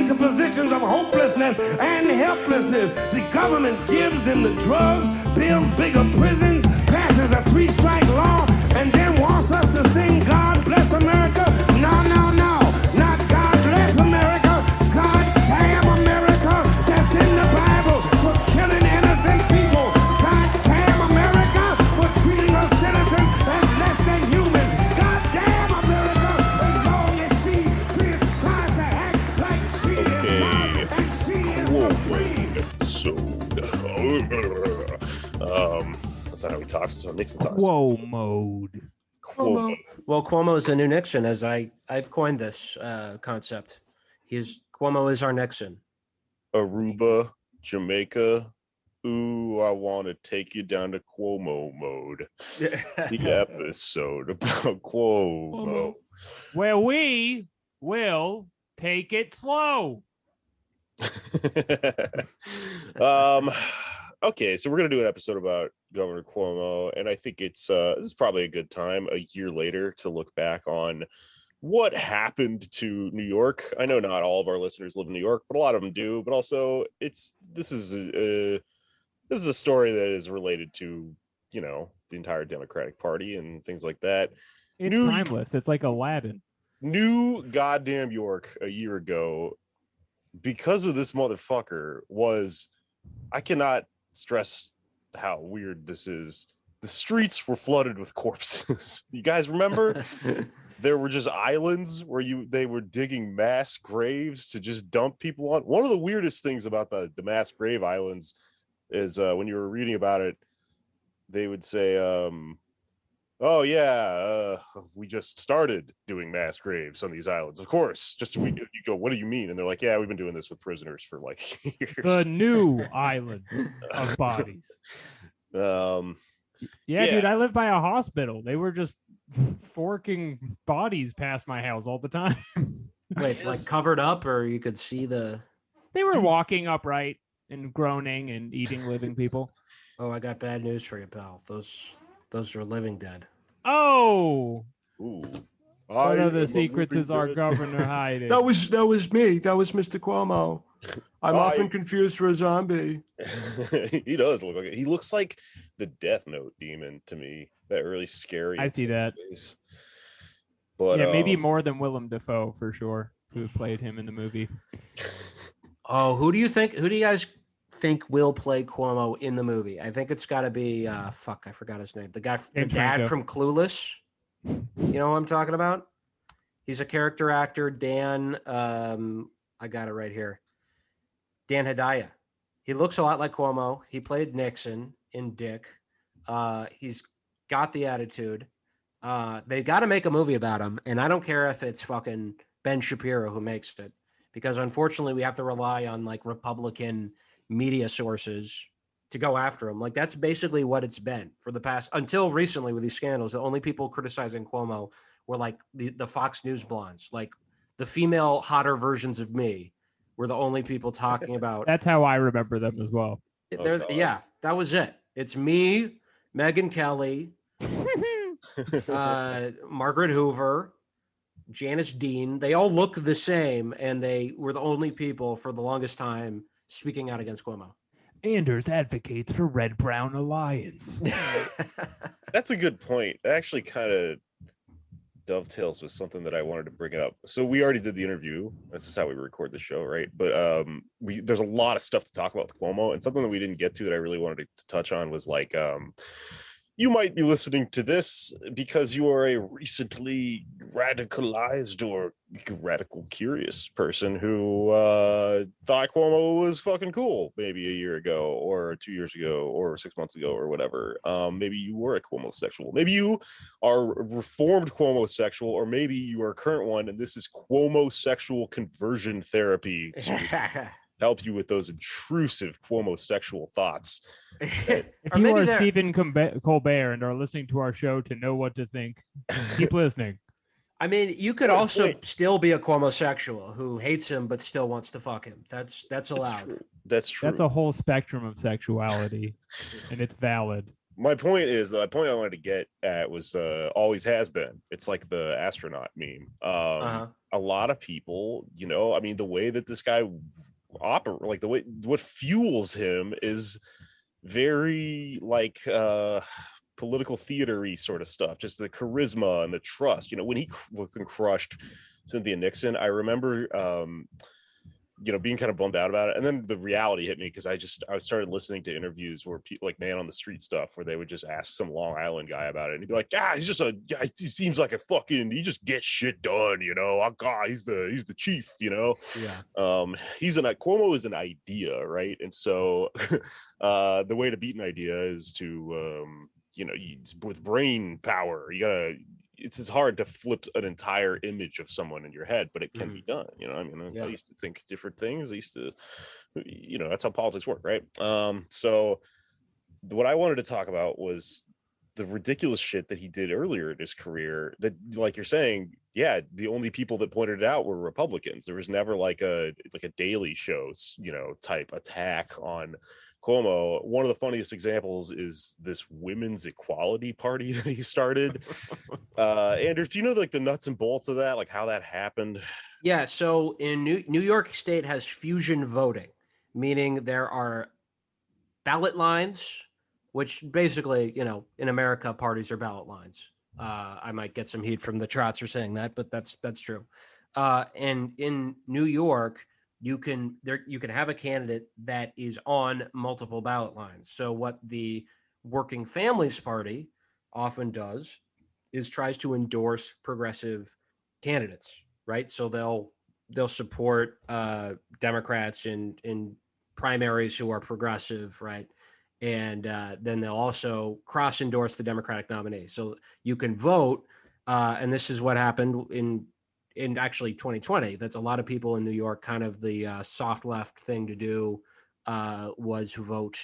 into positions of hopelessness and helplessness. The government gives them the drugs, builds bigger prisons, passes a 3-strike law, and then wants us to sing God Bless America. No, no, no. Not God Bless America. God damn America. That's in the Bible for killing innocent people. God damn America for treating us citizens as less than human. God damn America as long as she tries to act like she is God and she is supreme. That's not how he talks. That's how Nixon talks. Whoa mode. Cuomo. Well, Cuomo is the new Nixon, as I've coined this concept. Cuomo is our Nixon. Aruba, Jamaica. Ooh, I want to take you down to Cuomo mode. The episode about Cuomo. Where we will take it slow. Okay, so we're gonna do an episode about Governor Cuomo, and I think this is probably a good time a year later to look back on what happened to New York. I know not all of our listeners live in New York, but a lot of them do. But also, this is a story that is related to the entire Democratic Party and things like that. It's timeless. It's like Aladdin. New goddamn York a year ago, because of this motherfucker, I cannot stress how weird this is. The streets were flooded with corpses. You guys remember? There were just islands where they were digging mass graves to just dump people on. One of the weirdest things about the mass grave islands is when you were reading about it, they would say, oh yeah, we just started doing mass graves on these islands. Of course, you go, what do you mean? And they're like, yeah, we've been doing this with prisoners for like years. The new island of bodies. Yeah, dude, I live by a hospital. They were just forking bodies past my house all the time. Wait, like covered up, or you could see the... They were walking upright and groaning and eating living people. Oh, I got bad news for you, pal. Those are living dead. Oh, ooh. One of the secrets is our governor hiding. That was me. That was Mr. Cuomo. I'm often confused for a zombie. He does look like it. He looks like the Death Note demon to me. That really scary. I see that. Face. But yeah, maybe more than Willem Dafoe for sure, who played him in the movie. Oh, who do you guys think will play Cuomo in the movie? I think it's got to be I forgot his name. The dad from Clueless. You know who I'm talking about? He's a character actor, Dan. I got it right here. Dan Hedaya. He looks a lot like Cuomo. He played Nixon in Dick. He's got the attitude. They got to make a movie about him, and I don't care if it's fucking Ben Shapiro who makes it, because unfortunately we have to rely on like Republican media sources to go after him. Like that's basically what it's been for the past, until recently with these scandals. The only people criticizing Cuomo were like the Fox News blondes, like the female hotter versions of me were the only people talking about. That's how I remember them as well. Yeah, that was it. It's me, Megyn Kelly, Margaret Hoover, Janice Dean. They all look the same, and they were the only people for the longest time speaking out against Cuomo. Anders advocates for Red-Brown Alliance. That's a good point. It actually kind of dovetails with something that I wanted to bring up. So we already did the interview. This is how we record the show, right? But there's a lot of stuff to talk about with Cuomo, and something that we didn't get to that I really wanted to touch on was like you might be listening to this because you are a recently radicalized or radical curious person who thought Cuomo was fucking cool maybe a year ago or 2 years ago or 6 months ago or whatever. Maybe you were a Cuomosexual. Maybe you are a reformed Cuomosexual, or maybe you are a current one, and this is Cuomosexual conversion therapy to help you with those intrusive Cuomosexual thoughts. If you are Stephen Colbert and are listening to our show to know what to think, keep listening. I mean, you could also still be a Cuomosexual who hates him but still wants to fuck him. That's allowed. That's true. That's a whole spectrum of sexuality, and it's valid. My point is, the point I wanted to get at was always has been. It's like the astronaut meme. A lot of people, you know, I mean, the way that this guy operates, like the way what fuels him is very like political theater-y sort of stuff, just the charisma and the trust. You know, when he crushed Cynthia Nixon, I remember you know, being kind of bummed out about it, and then the reality hit me because I started listening to interviews where people like Man on the Street stuff, where they would just ask some Long Island guy about it, and he'd be like, he seems like he just gets shit done, you know. Oh God, he's the chief, you know. Cuomo is an idea, right? And so the way to beat an idea is to you know, with brain power, it's hard to flip an entire image of someone in your head, but it can be done. You know, I mean, I used to think different things. I used to, you know, that's how politics work, right? So what I wanted to talk about was the ridiculous shit that he did earlier in his career that, like you're saying, yeah, the only people that pointed it out were Republicans. There was never like a Daily Show's, you know, type attack on Cuomo. One of the funniest examples is this women's equality party that he started. Anders, do you know like the nuts and bolts of that, like how that happened? Yeah, so in New York State has fusion voting, meaning there are ballot lines, which basically, you know, in America, parties are ballot lines. I might get some heat from the Trots for saying that, but that's true. And in New York, you can have a candidate that is on multiple ballot lines. So what the Working Families Party often does is tries to endorse progressive candidates, right? So they'll support Democrats in primaries who are progressive, right? And then they'll also cross-endorse the Democratic nominee. So you can vote, and this is what happened in actually 2020. That's a lot of people in New York, kind of the soft left thing to do was vote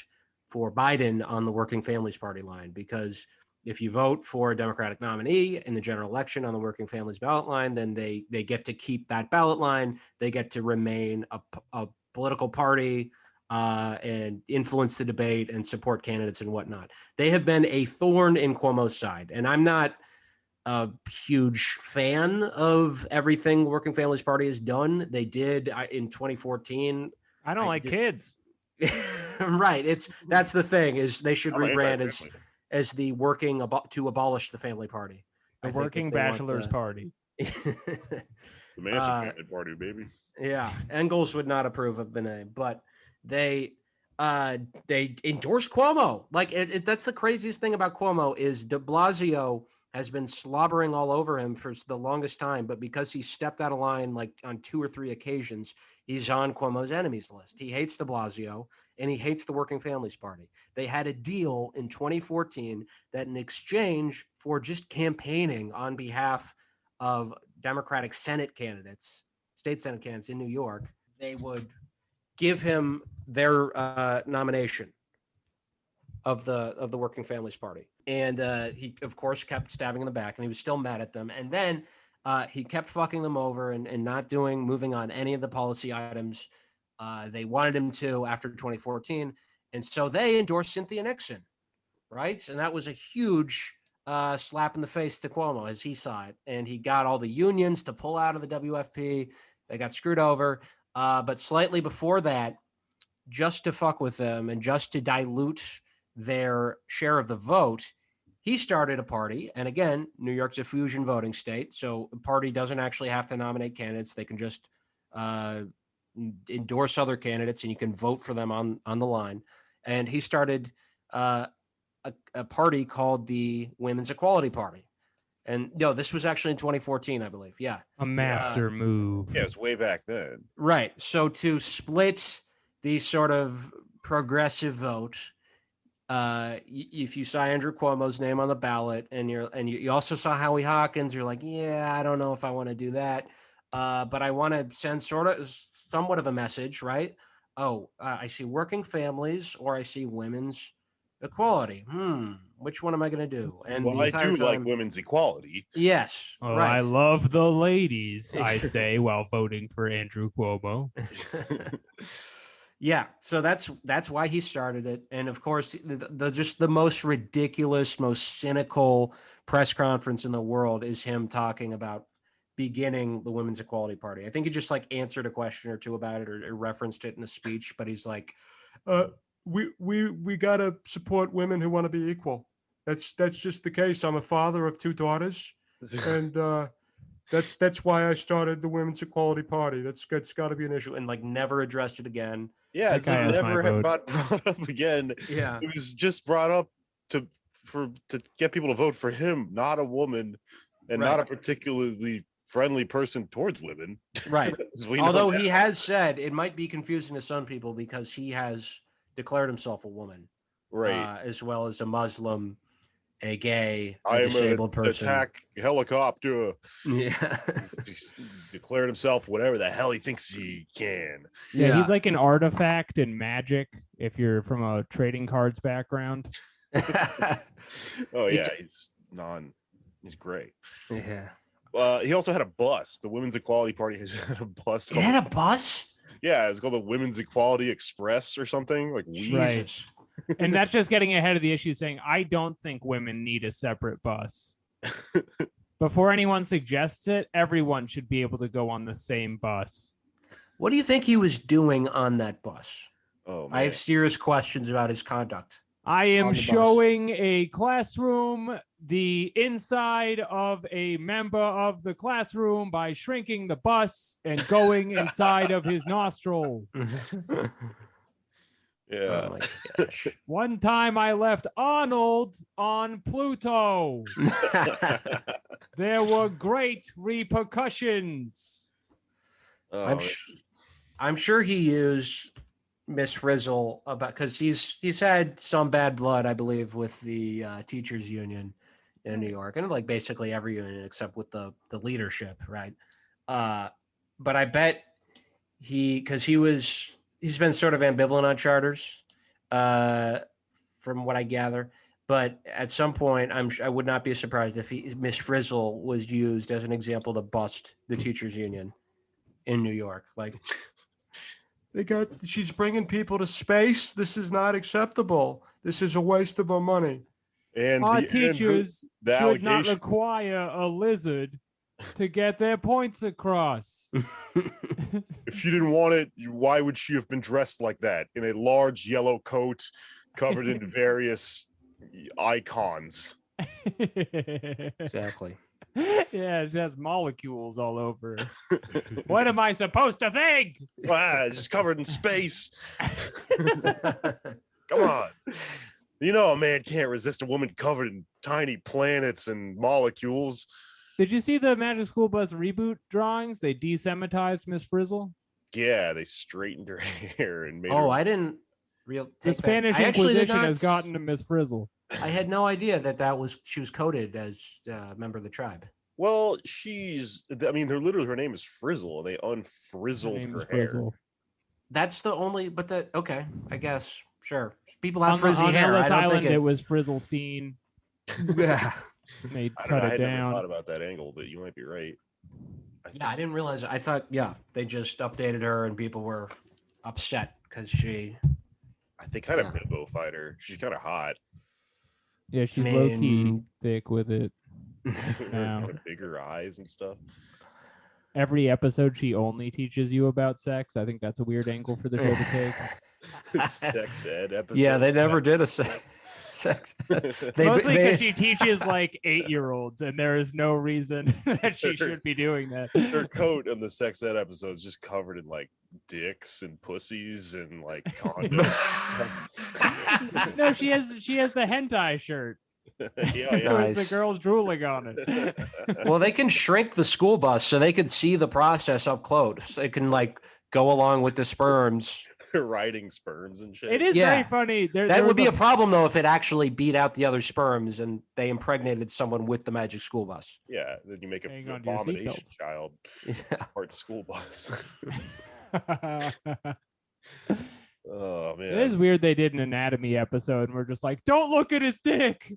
for Biden on the Working Families Party line, because if you vote for a Democratic nominee in the general election on the Working Families ballot line, then they get to keep that ballot line. They get to remain a political party and influence the debate and support candidates and whatnot. They have been a thorn in Cuomo's side, and I'm not a huge fan of everything Working Families Party has done. They did in 2014. I don't like kids. Right. That's the thing, is they should rebrand as the working to abolish the family party. The Working Bachelors Party. The Emancipated Party, baby. Yeah. Engels would not approve of the name, but they endorsed Cuomo. Like that's the craziest thing about Cuomo is de Blasio has been slobbering all over him for the longest time, but because he stepped out of line like on 2 or 3 occasions, he's on Cuomo's enemies list. He hates de Blasio and he hates the Working Families Party. They had a deal in 2014 that in exchange for just campaigning on behalf of Democratic Senate candidates, state Senate candidates in New York, they would give him their nomination of the Working Families Party. And he, of course, kept stabbing in the back, and he was still mad at them. And then he kept fucking them over and not moving on any of the policy items they wanted him to after 2014. And so they endorsed Cynthia Nixon, right? And that was a huge slap in the face to Cuomo as he saw it. And he got all the unions to pull out of the WFP. They got screwed over. But slightly before that, just to fuck with them and just to dilute their share of the vote, he started a party. And again, New York's a fusion voting state, so a party doesn't actually have to nominate candidates. They can just endorse other candidates, and you can vote for them on the line. And he started a party called the Women's Equality Party. And no, this was actually in 2014, I believe. Yeah. A master move. Yeah, it was way back then. Right. So to split the sort of progressive vote, if you saw Andrew Cuomo's name on the ballot and you also saw Howie Hawkins, you're like, yeah, I don't know if I want to do that. But I want to send somewhat of a message, right? I see working families or I see women's equality. Which one am I going to do? And well, I do like women's equality. Yes. Oh, right. I love the ladies, I say, while voting for Andrew Cuomo. Yeah, so that's why he started it, and of course, the just the most ridiculous, most cynical press conference in the world is him talking about beginning the Women's Equality Party. I think he just like answered a question or two about it or referenced it in a speech, but he's like, we gotta support women who want to be equal. That's just the case. I'm a father of 2 daughters, and that's why I started the Women's Equality Party. That's got to be an issue. and like never addressed it again. Yeah, it's guy like has my never vote. got brought up again. Yeah. It was just brought up to get people to vote for him, not a woman, and not a particularly friendly person towards women. Right. We know Although that. he has said it might be confusing to some people because he has declared himself a woman, Right. as well as a Muslim, a gay, I a am disabled an person. attack helicopter. Yeah. Declared himself whatever the hell he thinks he can. Yeah, he's like an artifact in Magic. If you're from a trading cards background, Oh yeah, he's great. Yeah. He also had a bus. The Women's Equality Party has had a bus. He had a bus? Yeah, it's called the Women's Equality Express or something. Like Jesus. And that's just getting ahead of the issue, saying I don't think women need a separate bus. Before anyone suggests it, everyone should be able to go on the same bus. What do you think he was doing on that bus? Oh, man. I have serious questions about his conduct. I On am the bus. showing a classroom the inside of a member of the classroom by shrinking the bus and going inside of his nostril. Yeah. Oh my gosh. One time I left Arnold on Pluto. There were great repercussions. Oh, I'm sure he used Miss Frizzle about because he's had some bad blood, I believe, with the teachers union in New York, and like basically every union except with the leadership, right? But I bet because he's been sort of ambivalent on charters, from what I gather. But at some point, I would not be surprised if Miss Frizzle was used as an example to bust the teachers union in New York. Like, she's bringing people to space. This is not acceptable. This is a waste of our money. And Our the teachers the should not allegation- require a lizard to get their points across. If she didn't want it, why would she have been dressed like that in a large yellow coat covered in various icons? exactly. Yeah, it has molecules all over. What am I supposed to think? Just covered in space. Come on. You know a man can't resist a woman covered in tiny planets and molecules. Did you see the Magic School Bus reboot drawings? They desemitized Miss Frizzle. Yeah, they straightened her hair and made her... Oh, I didn't The Spanish Inquisition has gotten to Miss Frizzle. I had no idea that she was coded as a member of the tribe. Well, her name is Frizzle. They unfrizzled her hair. That's the only, okay, I guess, sure. People have On frizzy hair. Ellis I don't Island, think it was Frizzlestein. Yeah. They I cut it had never down. thought about that angle, but you might be right. I didn't realize. I thought, they just updated her and people were upset because they kind of bimbo fight her. She's kind of hot. Yeah, she's low key thick with it. Kind of bigger eyes and stuff. Every episode, she only teaches you about sex. I think that's a weird angle for the show to take. Sex ed episode. Yeah, they never did a sex. Mostly because she teaches like 8-year-olds, and there is no reason that she should be doing that. Her coat in the sex ed episode is just covered in like dicks and pussies and like condoms. No, she has the hentai shirt. Yeah. With the girls drooling on it. Well, they can shrink the school bus so they can see the process up close. They can like go along with the sperms. Riding sperms and shit. It is very funny. That would be a problem though if it actually beat out the other sperms and they impregnated someone with the magic school bus. Yeah, then you make a Hang on to your abomination seatbelt. child part school bus. Oh man, It is weird they did an anatomy episode and we're just like, don't look at his dick.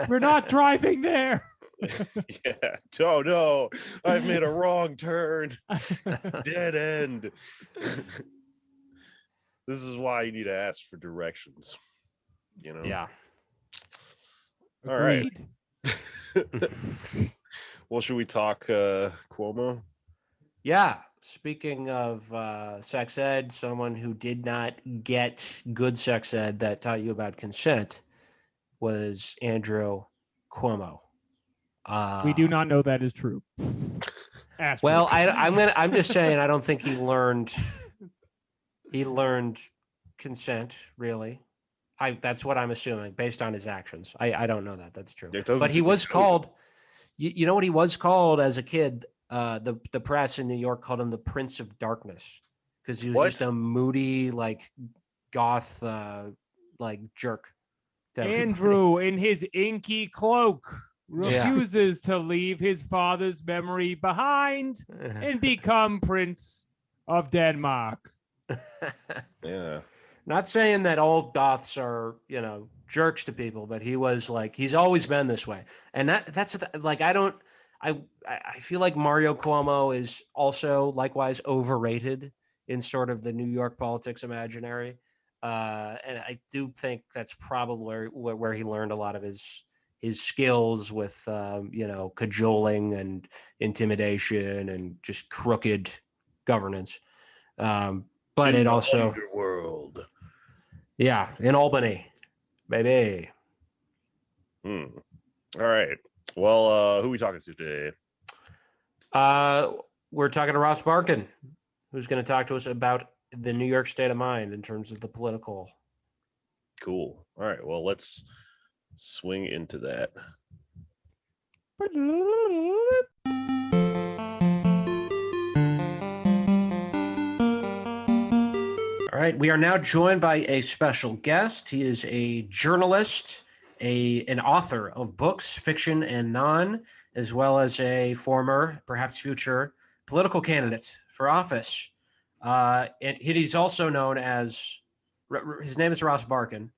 We're not driving there. Yeah. Oh no, I've made a wrong turn. Dead end. This is why you need to ask for directions. You know. Yeah. All right. Agreed. Well, should we talk Cuomo? Yeah. Speaking of sex ed, someone who did not get good sex ed that taught you about consent was Andrew Cuomo. We do not know that is true. Well, Asterisk. I'm just saying I don't think he learned consent, really. That's what I'm assuming based on his actions. I don't know that. That's true. But he was called, you know what he was called as a kid? The press in New York called him the Prince of Darkness because he was just a moody, like goth, like jerk. to everybody. Andrew, in his inky cloak, refuses to leave his father's memory behind and become Prince of Denmark. Yeah. Not saying that old goths are, jerks to people, but he was like, he's always been this way. And that's like, I feel like Mario Cuomo is also likewise overrated in sort of the New York politics imaginary. And I do think that's probably where he learned a lot of his skills with, cajoling and intimidation and just crooked governance. But it also underworld. Yeah, in Albany, baby. All right. Well, who are we talking to today? We're talking to Ross Barkan, who's going to talk to us about the New York state of mind in terms of the political. Cool. All right. Well, let's swing into that. All right, we are now joined by a special guest. He is a journalist, an author of books, fiction and non, as well as a former, perhaps future, political candidate for office. And he's also known as, his name is Ross Barkan,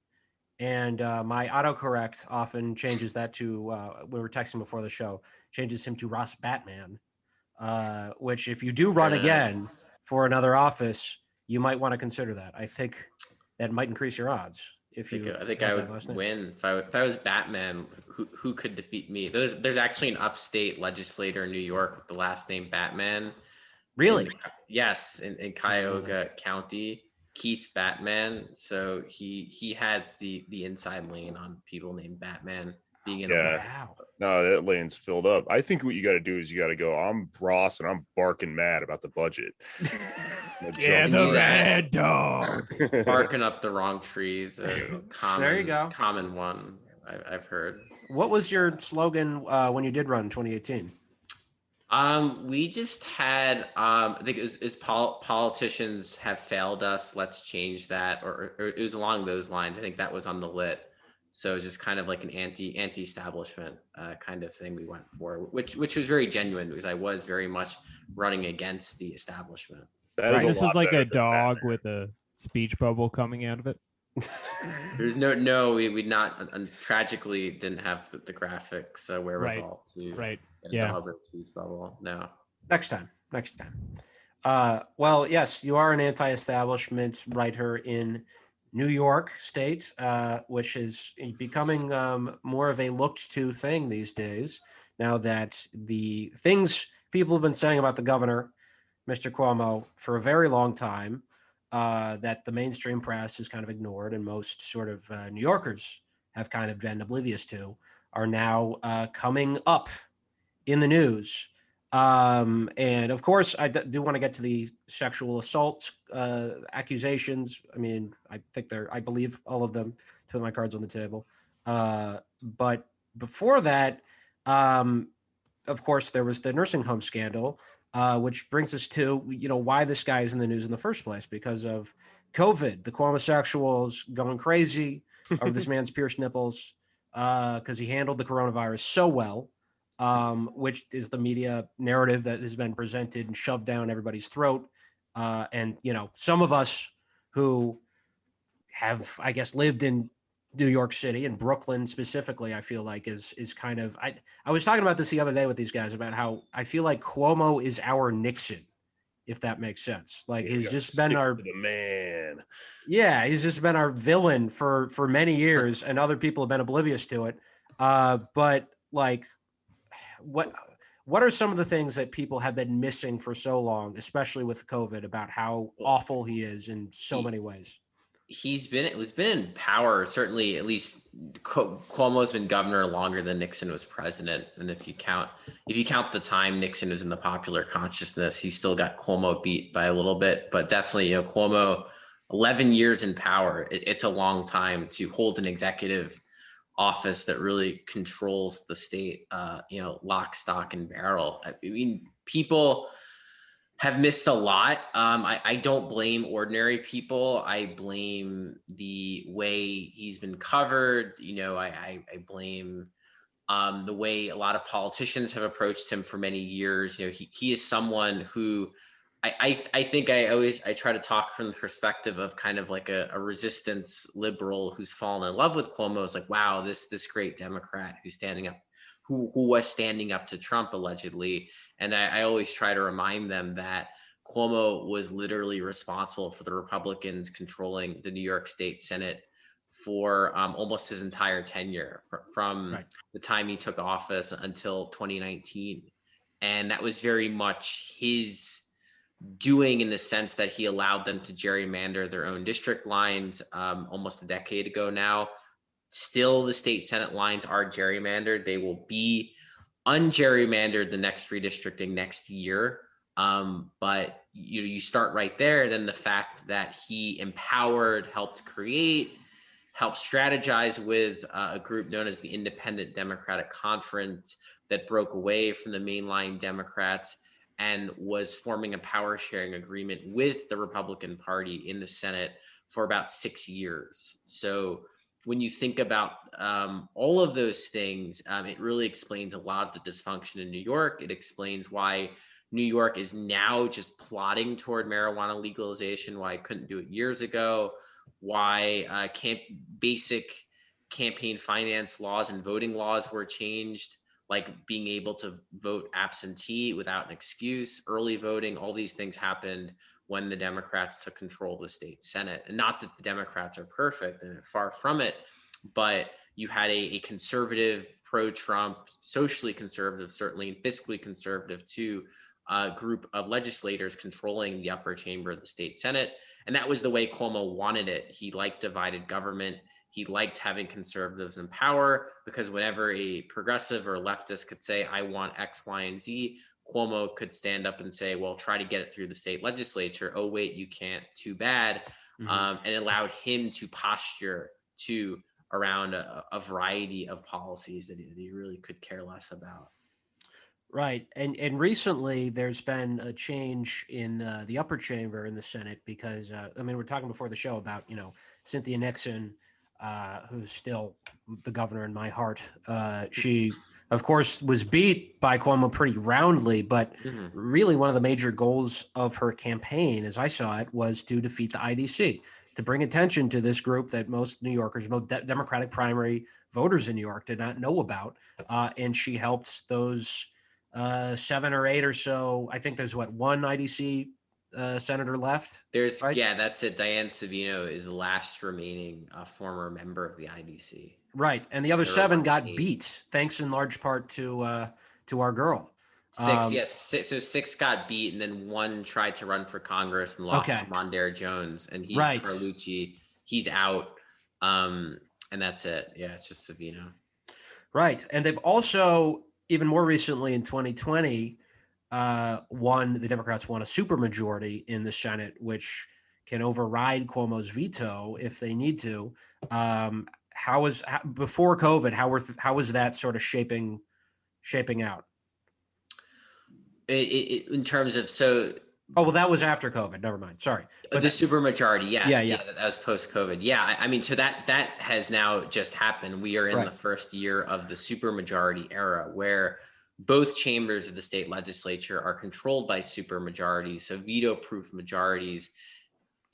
and my autocorrect often changes that to, when we were texting before the show, changes him to Ross Batman, which if you do run again for another office, you might want to consider that. I think that might increase your odds. I think I would win if I was Batman. Who could defeat me? There's actually an upstate legislator in New York with the last name Batman. Really? Yes, in Cuyahoga County, Keith Batman. So he has the inside lane on people named Batman being in. Wow. No, that lane's filled up. I think what you got to do is you got to go, I'm Ross and I'm barking mad about the budget. Yeah, the red dog. Barking up the wrong trees. Common, there you go. Common one I've heard. What was your slogan when you did run in 2018? We just had, I think it was politicians have failed us. Let's change that. Or it was along those lines. I think that was on the lit. So it's just kind of like an anti-establishment kind of thing we went for, which was very genuine because I was very much running against the establishment. This was like a dog with a speech bubble coming out of it. There's we not tragically didn't have the graphics wherewithal to get a dog with a speech bubble. No. Next time. Well, yes, you are an anti-establishment writer in New York State, which is becoming more of a looked to thing these days. Now that the things people have been saying about the governor, Mr. Cuomo, for a very long time, that the mainstream press has kind of ignored and most sort of New Yorkers have kind of been oblivious to, are now coming up in the news. And of course, I do want to get to the sexual assault accusations. I mean, I believe all of them, to put my cards on the table. But before that, of course, there was the nursing home scandal, which brings us to, why this guy is in the news in the first place, because of COVID, the Cuomosexuals going crazy over this man's pierced nipples, because he handled the coronavirus so well. Which is the media narrative that has been presented and shoved down everybody's throat. And, some of us who have, I guess, lived in New York City and Brooklyn specifically, I feel like is kind of, I was talking about this the other day with these guys about how I feel like Cuomo is our Nixon if that makes sense. Like Yeah, he's just been our the man. Yeah, he's just been our villain for many years, and other people have been oblivious to it. But like, what are some of the things that people have been missing for so long, especially with COVID, about how awful he is in so many ways? He's been in power, certainly. At least Cuomo's been governor longer than Nixon was president. And if you count the time Nixon was in the popular consciousness, he still got Cuomo beat by a little bit. But definitely, Cuomo, 11 years in power, it's a long time to hold an executive office that really controls the state, lock, stock, and barrel. I mean, people have missed a lot. I don't blame ordinary people. I blame the way he's been covered. I blame the way a lot of politicians have approached him for many years. He is someone who I think I try to talk from the perspective of kind of like a resistance liberal who's fallen in love with Cuomo. Is like, wow, this great Democrat who's standing up, who was standing up to Trump allegedly. And I always try to remind them that Cuomo was literally responsible for the Republicans controlling the New York State Senate for almost his entire tenure, from the time he took office until 2019. And that was very much his doing, in the sense that he allowed them to gerrymander their own district lines almost a decade ago now. Still, the state Senate lines are gerrymandered. They will be ungerrymandered the next redistricting next year. But you start right there. Then the fact that he empowered, helped create, helped strategize with a group known as the Independent Democratic Conference that broke away from the mainline Democrats and was forming a power sharing agreement with the Republican Party in the Senate for about 6 years. So when you think about all of those things, it really explains a lot of the dysfunction in New York. It explains why New York is now just plodding toward marijuana legalization, why it couldn't do it years ago, why basic campaign finance laws and voting laws were changed, like being able to vote absentee without an excuse, early voting. All these things happened when the Democrats took control of the state Senate. And not that the Democrats are perfect, and far from it, but you had a conservative, pro-Trump, socially conservative, certainly, and fiscally conservative too, group of legislators controlling the upper chamber of the state Senate. And that was the way Cuomo wanted it. He liked divided government. He liked having conservatives in power, because whenever a progressive or leftist could say, I want X, Y, and Z, Cuomo could stand up and say, well, try to get it through the state legislature. Oh, wait, you can't. Too bad. And it allowed him to posture to around a variety of policies that he really could care less about. Right. And recently there's been a change in the upper chamber in the Senate, because, we're talking before the show about, Cynthia Nixon, who's still the governor in my heart. She, of course, was beat by Cuomo pretty roundly, but really one of the major goals of her campaign, as I saw it, was to defeat the IDC, to bring attention to this group that most New Yorkers, most Democratic primary voters in New York did not know about. And she helped those 7 or 8 or so. I think there's one IDC senator left. There's right? Yeah, that's it. Diane Savino is the last remaining former member of the IDC. Right, and the other 7 got beat, thanks in large part to our girl. 6, yes. So 6 got beat, and then 1 tried to run for Congress and lost to Mondare Jones, and he's Carlucci. He's out, and that's it. Yeah, it's just Savino. Right, and they've also, even more recently in 2020, the Democrats won a supermajority in the Senate, which can override Cuomo's veto if they need to. Before COVID, how was that sort of shaping out? In terms of that was after COVID. Never mind. Sorry. But the supermajority, yes. Yeah. That was post-COVID. Yeah, so that has now just happened. We are in the first year of the supermajority era, where both chambers of the state legislature are controlled by supermajorities, so veto-proof majorities.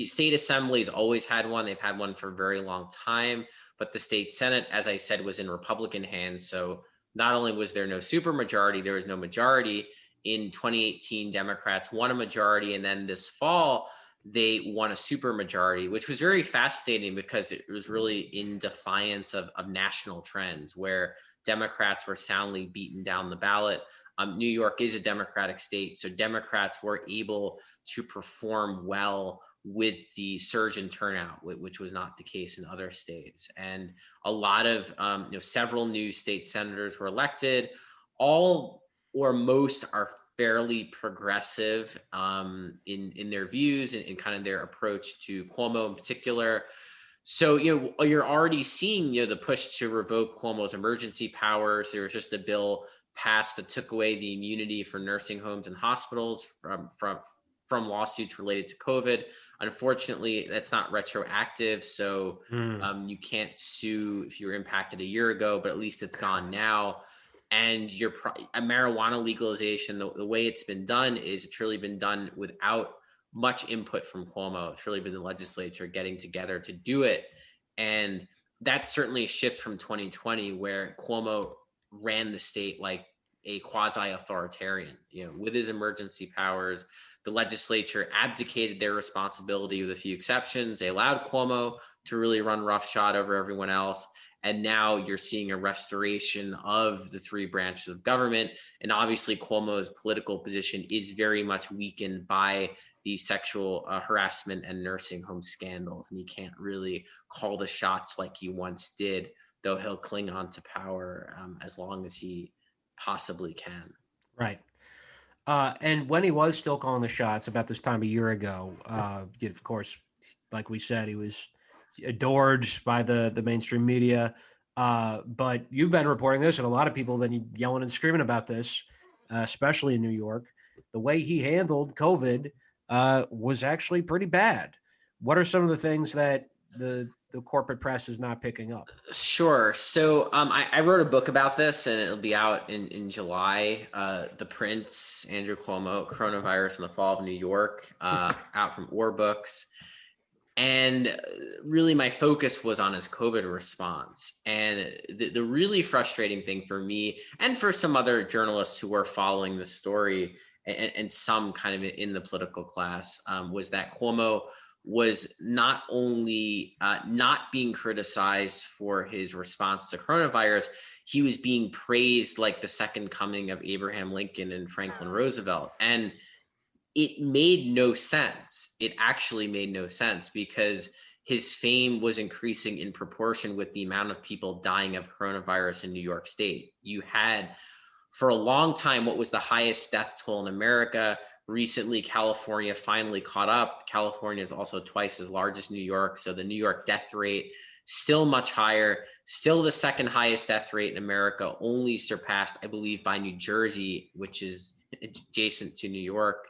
State assemblies always had one. They've had one for a very long time. But the state Senate, as I said, was in Republican hands. So not only was there no supermajority, there was no majority. in 2018, Democrats won a majority, and then this fall, they won a supermajority, which was very fascinating because it was really in defiance of national trends where Democrats were soundly beaten down the ballot. New York is a Democratic state, so Democrats were able to perform well with the surge in turnout, which was not the case in other states. And a lot of, several new state senators were elected. All or most are fairly progressive in their views and kind of their approach to Cuomo in particular. So, you're already seeing, the push to revoke Cuomo's emergency powers. There was just a bill passed that took away the immunity for nursing homes and hospitals from lawsuits related to COVID. Unfortunately, that's not retroactive, so you can't sue if you were impacted a year ago, but at least it's gone now. And a marijuana legalization, the way it's been done is it's really been done without much input from Cuomo. It's really been the legislature getting together to do it. And that's certainly a shift from 2020 where Cuomo ran the state like a quasi-authoritarian, with his emergency powers. The legislature abdicated their responsibility with a few exceptions. They allowed Cuomo to really run roughshod over everyone else. And now you're seeing a restoration of the three branches of government. And obviously Cuomo's political position is very much weakened by the sexual harassment and nursing home scandals. And he can't really call the shots like he once did, though he'll cling on to power as long as he possibly can. Right. And when he was still calling the shots about this time a year ago, of course, like we said, he was adored by the mainstream media. But you've been reporting this, and a lot of people have been yelling and screaming about this, especially in New York. The way he handled COVID was actually pretty bad. What are some of the things that the corporate press is not picking up? Sure. So I wrote a book about this, and it'll be out in July. The Prince, Andrew Cuomo, Coronavirus in the Fall of New York, out from Or Books. And really my focus was on his COVID response. And the really frustrating thing for me and for some other journalists who were following the story and some kind of in the political class was that Cuomo was not only not being criticized for his response to coronavirus, he was being praised like the second coming of Abraham Lincoln and Franklin Roosevelt. And it made no sense. It actually made no sense because his fame was increasing in proportion with the amount of people dying of coronavirus in New York State. You had, for a long time, what was the highest death toll in America. Recently, California finally caught up. California is also twice as large as New York. So the New York death rate, still much higher, still the second highest death rate in America, only surpassed, I believe, by New Jersey, which is adjacent to New York.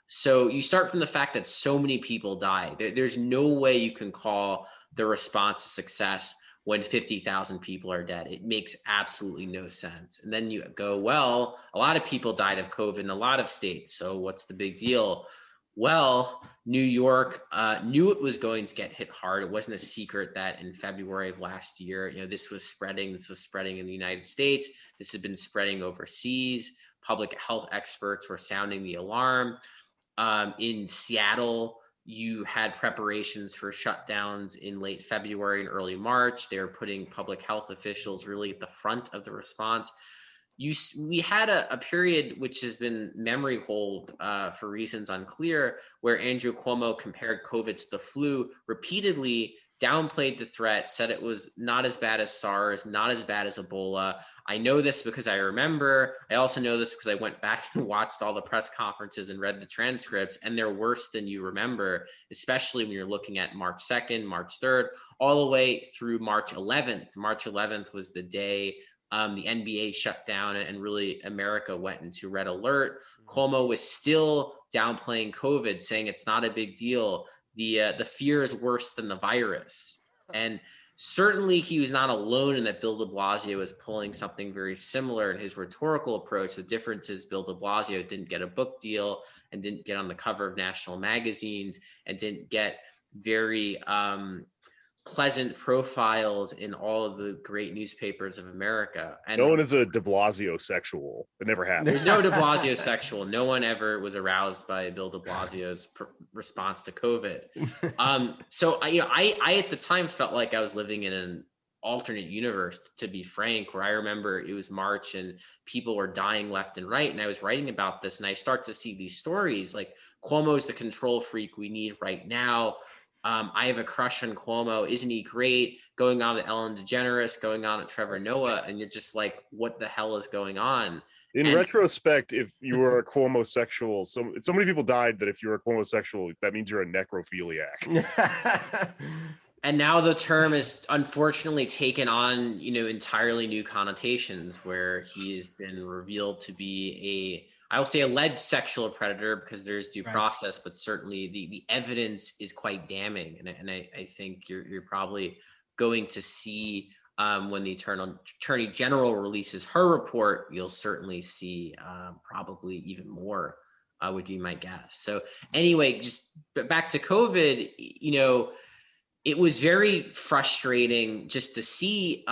So you start from the fact that so many people die. There's no way you can call the response a success when 50,000 people are dead. It makes absolutely no sense. And then you go, well, a lot of people died of COVID in a lot of states. So what's the big deal? Well, New York knew it was going to get hit hard. It wasn't a secret that in February of last year, this was spreading. This was spreading in the United States. This had been spreading overseas. Public health experts were sounding the alarm. In Seattle, you had preparations for shutdowns in late February and early March. They were putting public health officials really at the front of the response. We had a period which has been memory hold for reasons unclear, where Andrew Cuomo compared COVID to the flu repeatedly, downplayed the threat, said it was not as bad as SARS, not as bad as Ebola. I know this because I remember. I also know this because I went back and watched all the press conferences and read the transcripts, and they're worse than you remember, especially when you're looking at March 2nd, March 3rd, all the way through March 11th. March 11th was the day the NBA shut down and really America went into red alert. Cuomo was still downplaying COVID, saying it's not a big deal. The fear is worse than the virus. And certainly he was not alone in that. Bill de Blasio was pulling something very similar in his rhetorical approach. The difference is Bill de Blasio didn't get a book deal and didn't get on the cover of national magazines and didn't get very pleasant profiles in all of the great newspapers of America. And no one is a de Blasio sexual. It never happened. there's no de Blasio sexual. No one ever was aroused by Bill de Blasio's response to COVID. So I at the time felt like I was living in an alternate universe, to be frank, where I remember it was March and people were dying left and right. And I was writing about this, and I start to see these stories like Cuomo's the control freak we need right now. I have a crush on Cuomo. Isn't he great? Going on at Ellen DeGeneres, going on at Trevor Noah. And you're just like, what the hell is going on? In retrospect, if you were a Cuomosexual, so many people died that if you're a Cuomosexual, that means you're a necrophiliac. And now the term is unfortunately taken on, entirely new connotations, where he has been revealed to be I will say alleged sexual predator, because there's due process, but certainly the evidence is quite damning. And I think you're probably going to see when the Attorney General releases her report, you'll certainly see probably even more, would be my guess. So anyway, just back to COVID, it was very frustrating just to see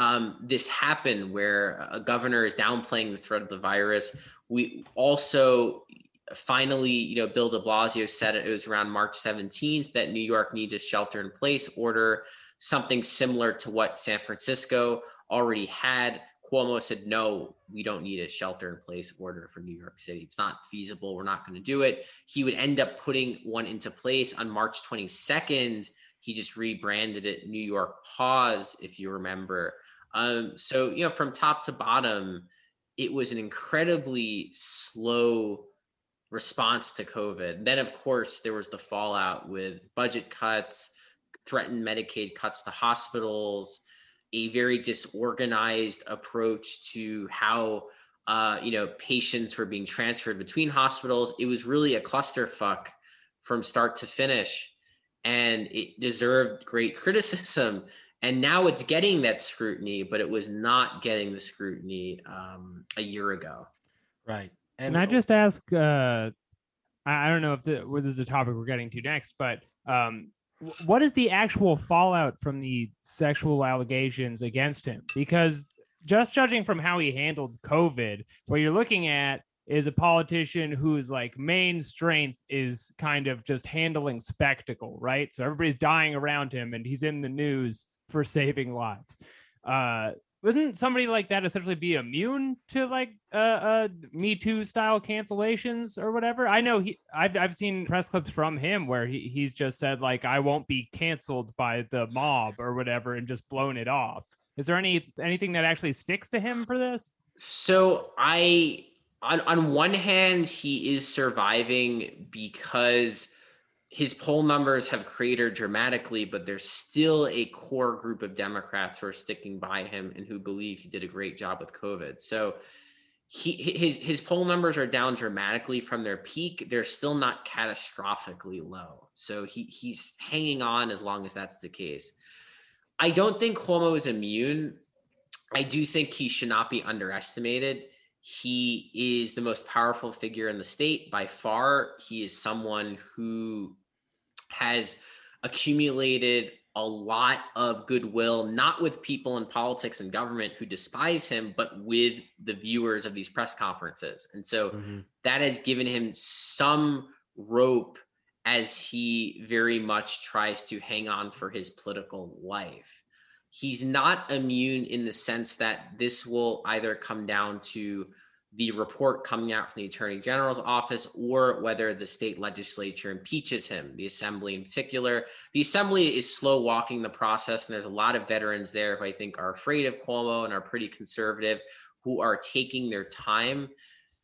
this happen, where a governor is downplaying the threat of the virus. We also finally, Bill de Blasio said it was around March 17th that New York needs a shelter-in-place order, something similar to what San Francisco already had. Cuomo said, no, we don't need a shelter-in-place order for New York City. It's not feasible. We're not going to do it. He would end up putting one into place on March 22nd. He just rebranded it New York Pause, if you remember. So, from top to bottom, it was an incredibly slow response to COVID. Then, of course, there was the fallout with budget cuts, threatened Medicaid cuts to hospitals, a very disorganized approach to how, patients were being transferred between hospitals. It was really a clusterfuck from start to finish, and it deserved great criticism. And now it's getting that scrutiny, but it was not getting the scrutiny a year ago. Right. And I just ask, I don't know if this is a topic we're getting to next, but what is the actual fallout from the sexual allegations against him? Because just judging from how he handled COVID, what you're looking at is a politician whose main strength is kind of just handling spectacle, right? So everybody's dying around him and he's in the news for saving lives. Wouldn't somebody like that essentially be immune to Me Too style cancellations or whatever? I know I've seen press clips from him where he's just said I won't be canceled by the mob or whatever, and just blown it off. Is there anything that actually sticks to him for this? So on one hand, he is surviving because his poll numbers have cratered dramatically, but there's still a core group of Democrats who are sticking by him and who believe he did a great job with COVID. So his poll numbers are down dramatically from their peak. They're still not catastrophically low. So he's hanging on as long as that's the case. I don't think Cuomo is immune. I do think he should not be underestimated. He is the most powerful figure in the state by far. He is someone who has accumulated a lot of goodwill, not with people in politics and government who despise him, but with the viewers of these press conferences. And so that has given him some rope as he very much tries to hang on for his political life. He's not immune in the sense that this will either come down to the report coming out from the Attorney General's office or whether the state legislature impeaches him, the Assembly in particular. The Assembly is slow walking the process, and there's a lot of veterans there who I think are afraid of Cuomo and are pretty conservative, who are taking their time.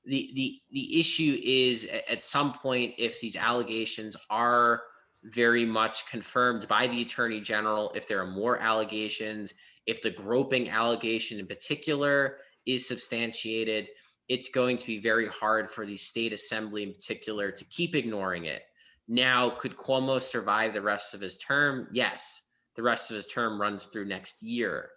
The issue is at some point, if these allegations are very much confirmed by the Attorney General, if there are more allegations, if the groping allegation in particular is substantiated, it's going to be very hard for the state assembly in particular to keep ignoring it. Now, could Cuomo survive the rest of his term? Yes, the rest of his term runs through next year.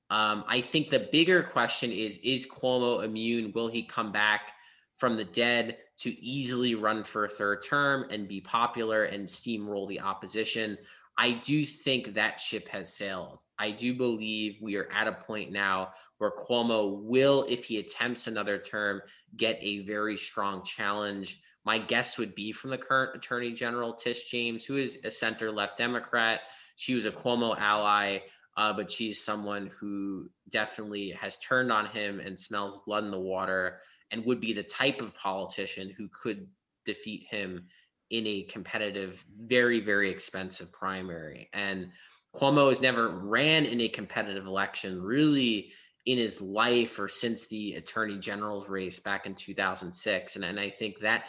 I think the bigger question is Cuomo immune? Will he come back from the dead to easily run for a third term and be popular and steamroll the opposition? I do think that ship has sailed. I do believe we are at a point now where Cuomo will, if he attempts another term, get a very strong challenge. My guess would be from the current Attorney General, Tish James, who is a center-left Democrat. She was a Cuomo ally, but she's someone who definitely has turned on him and smells blood in the water and would be the type of politician who could defeat him in a competitive, very, very expensive primary. And Cuomo has never ran in a competitive election really in his life or since the attorney general's race back in 2006. And I think that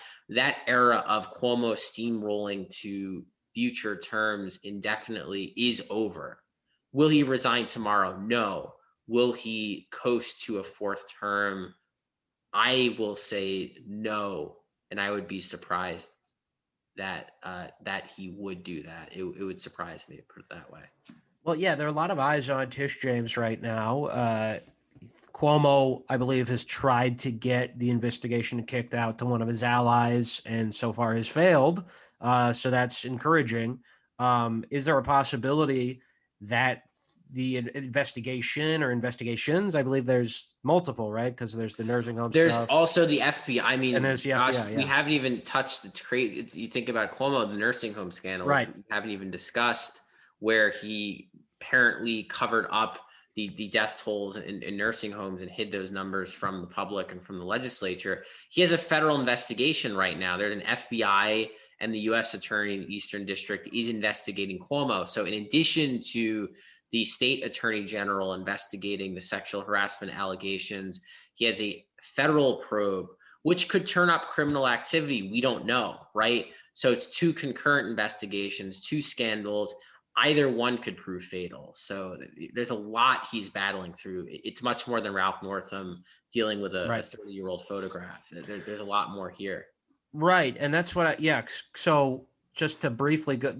era of Cuomo steamrolling to future terms indefinitely is over. Will he resign tomorrow? No. Will he coast to a fourth term? I will say no. And I would be surprised that he would do that. It would surprise me, to put it that way. Well, yeah, there are a lot of eyes on Tish James right now. Cuomo, I believe, has tried to get the investigation kicked out to one of his allies, and so far has failed. So that's encouraging. Is there a possibility that the investigation or investigations, I believe there's multiple, right? Because there's the nursing home There's stuff. also the FBI. I mean, and there's the FBI, yeah. We haven't even touched the crazy. You think about Cuomo, the nursing home scandal, right? We haven't even discussed, where he apparently covered up the death tolls in nursing homes and hid those numbers from the public and from the legislature. He has a federal investigation right now. There's an FBI and the U.S. Attorney in the Eastern District is investigating Cuomo. So in addition to the state attorney general investigating the sexual harassment allegations, he has a federal probe, which could turn up criminal activity. We don't know, right? So it's two concurrent investigations, two scandals. Either one could prove fatal. So there's a lot he's battling through. It's much more than Ralph Northam dealing with a 30-year-old photograph. There's a lot more here. Right. And that's what so just to briefly go,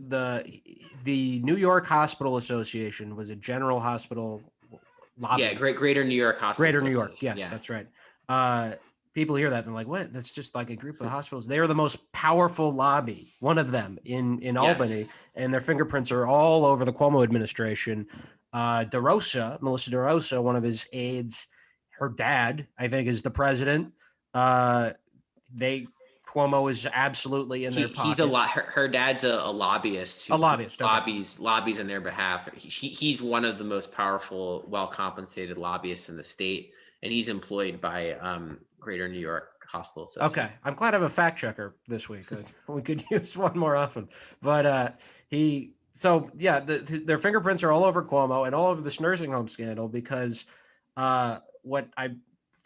the New York Hospital Association was a general hospital lobby. Yeah, Greater New York Hospital Greater New York. Yes, that's right. People hear that and they're like, what? That's just like a group of hospitals. They are the most powerful lobby, one of them in Albany, and their fingerprints are all over the Cuomo administration. Melissa DeRosa, one of his aides, her dad, I think, is the president. Cuomo is absolutely in their pocket. He's her dad's a lobbyist. A lobbyist. Lobbies on their behalf. He's one of the most powerful, well-compensated lobbyists in the state, and he's employed by Greater New York Hospital Association. Okay, I'm glad I have a fact checker this week. We could use one more often. But their fingerprints are all over Cuomo and all over this nursing home scandal because from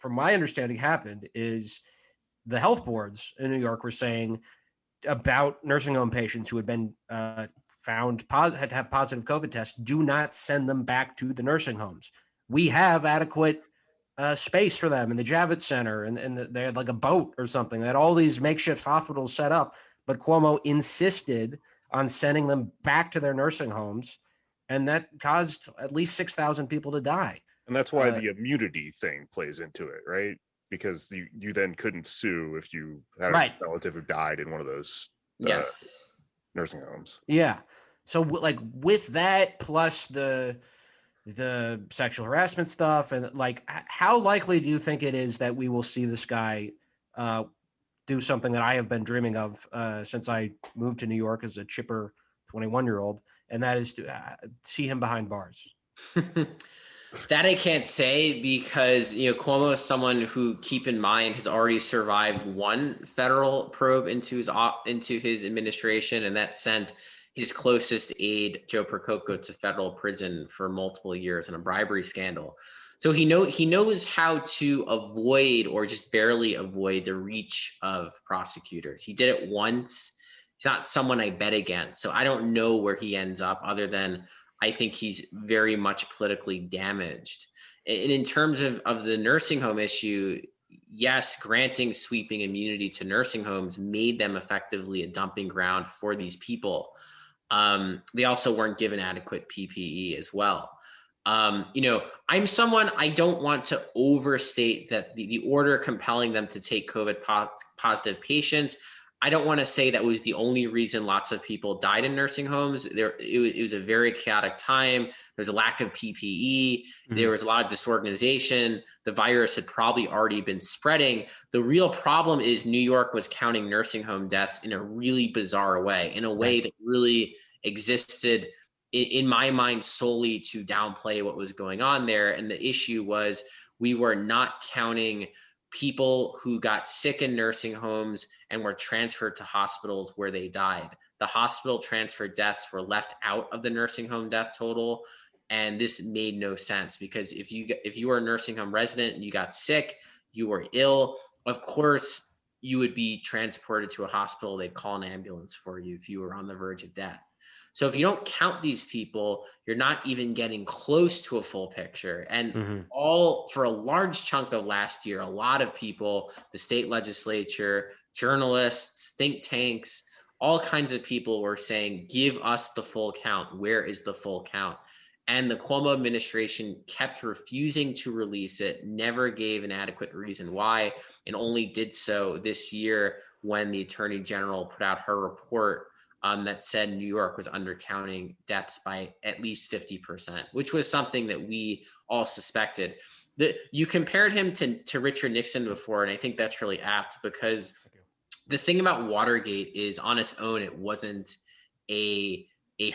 my understanding happened is the health boards in New York were saying about nursing home patients who had been found had to have positive COVID tests, do not send them back to the nursing homes. We have adequate space for them in the Javits Center, and they had like a boat or something. They had all these makeshift hospitals set up, but Cuomo insisted on sending them back to their nursing homes, and that caused at least 6,000 people to die. And that's why the immunity thing plays into it, right? Because you then couldn't sue if you had a relative who died in one of those nursing homes. Yeah. So like with that plus the sexual harassment stuff and like how likely do you think it is that we will see this guy do something that I have been dreaming of since I moved to New York as a chipper 21-year-old, and that is to see him behind bars? That I can't say because, Cuomo is someone who, keep in mind, has already survived one federal probe into his administration, and that sent his closest aide, Joe Percoco, to federal prison for multiple years in a bribery scandal. So he knows how to avoid or just barely avoid the reach of prosecutors. He did it once. He's not someone I bet against. So I don't know where he ends up other than I think he's very much politically damaged. And in terms of the nursing home issue, yes, granting sweeping immunity to nursing homes made them effectively a dumping ground for these people. They also weren't given adequate PPE as well. I'm someone, I don't want to overstate that the order compelling them to take COVID positive patients. I don't want to say that was the only reason lots of people died in nursing homes. It was a very chaotic time. There's a lack of PPE. There was a lot of disorganization. The virus had probably already been spreading. The real problem is New York was counting nursing home deaths in a really bizarre way, in a way that really existed in my mind solely to downplay what was going on there. And the issue was we were not counting people who got sick in nursing homes and were transferred to hospitals where they died. The hospital transfer deaths were left out of the nursing home death total. And this made no sense, because if you were a nursing home resident and you got sick, you were ill, of course you would be transported to a hospital. They'd call an ambulance for you if you were on the verge of death. So if you don't count these people, you're not even getting close to a full picture. And all for a large chunk of last year, a lot of people, the state legislature, journalists, think tanks, all kinds of people were saying, give us the full count. Where is the full count? And the Cuomo administration kept refusing to release it, never gave an adequate reason why, and only did so this year when the Attorney General put out her report that said New York was undercounting deaths by at least 50%, which was something that we all suspected. You compared him to Richard Nixon before, and I think that's really apt, because the thing about Watergate is, on its own, it wasn't a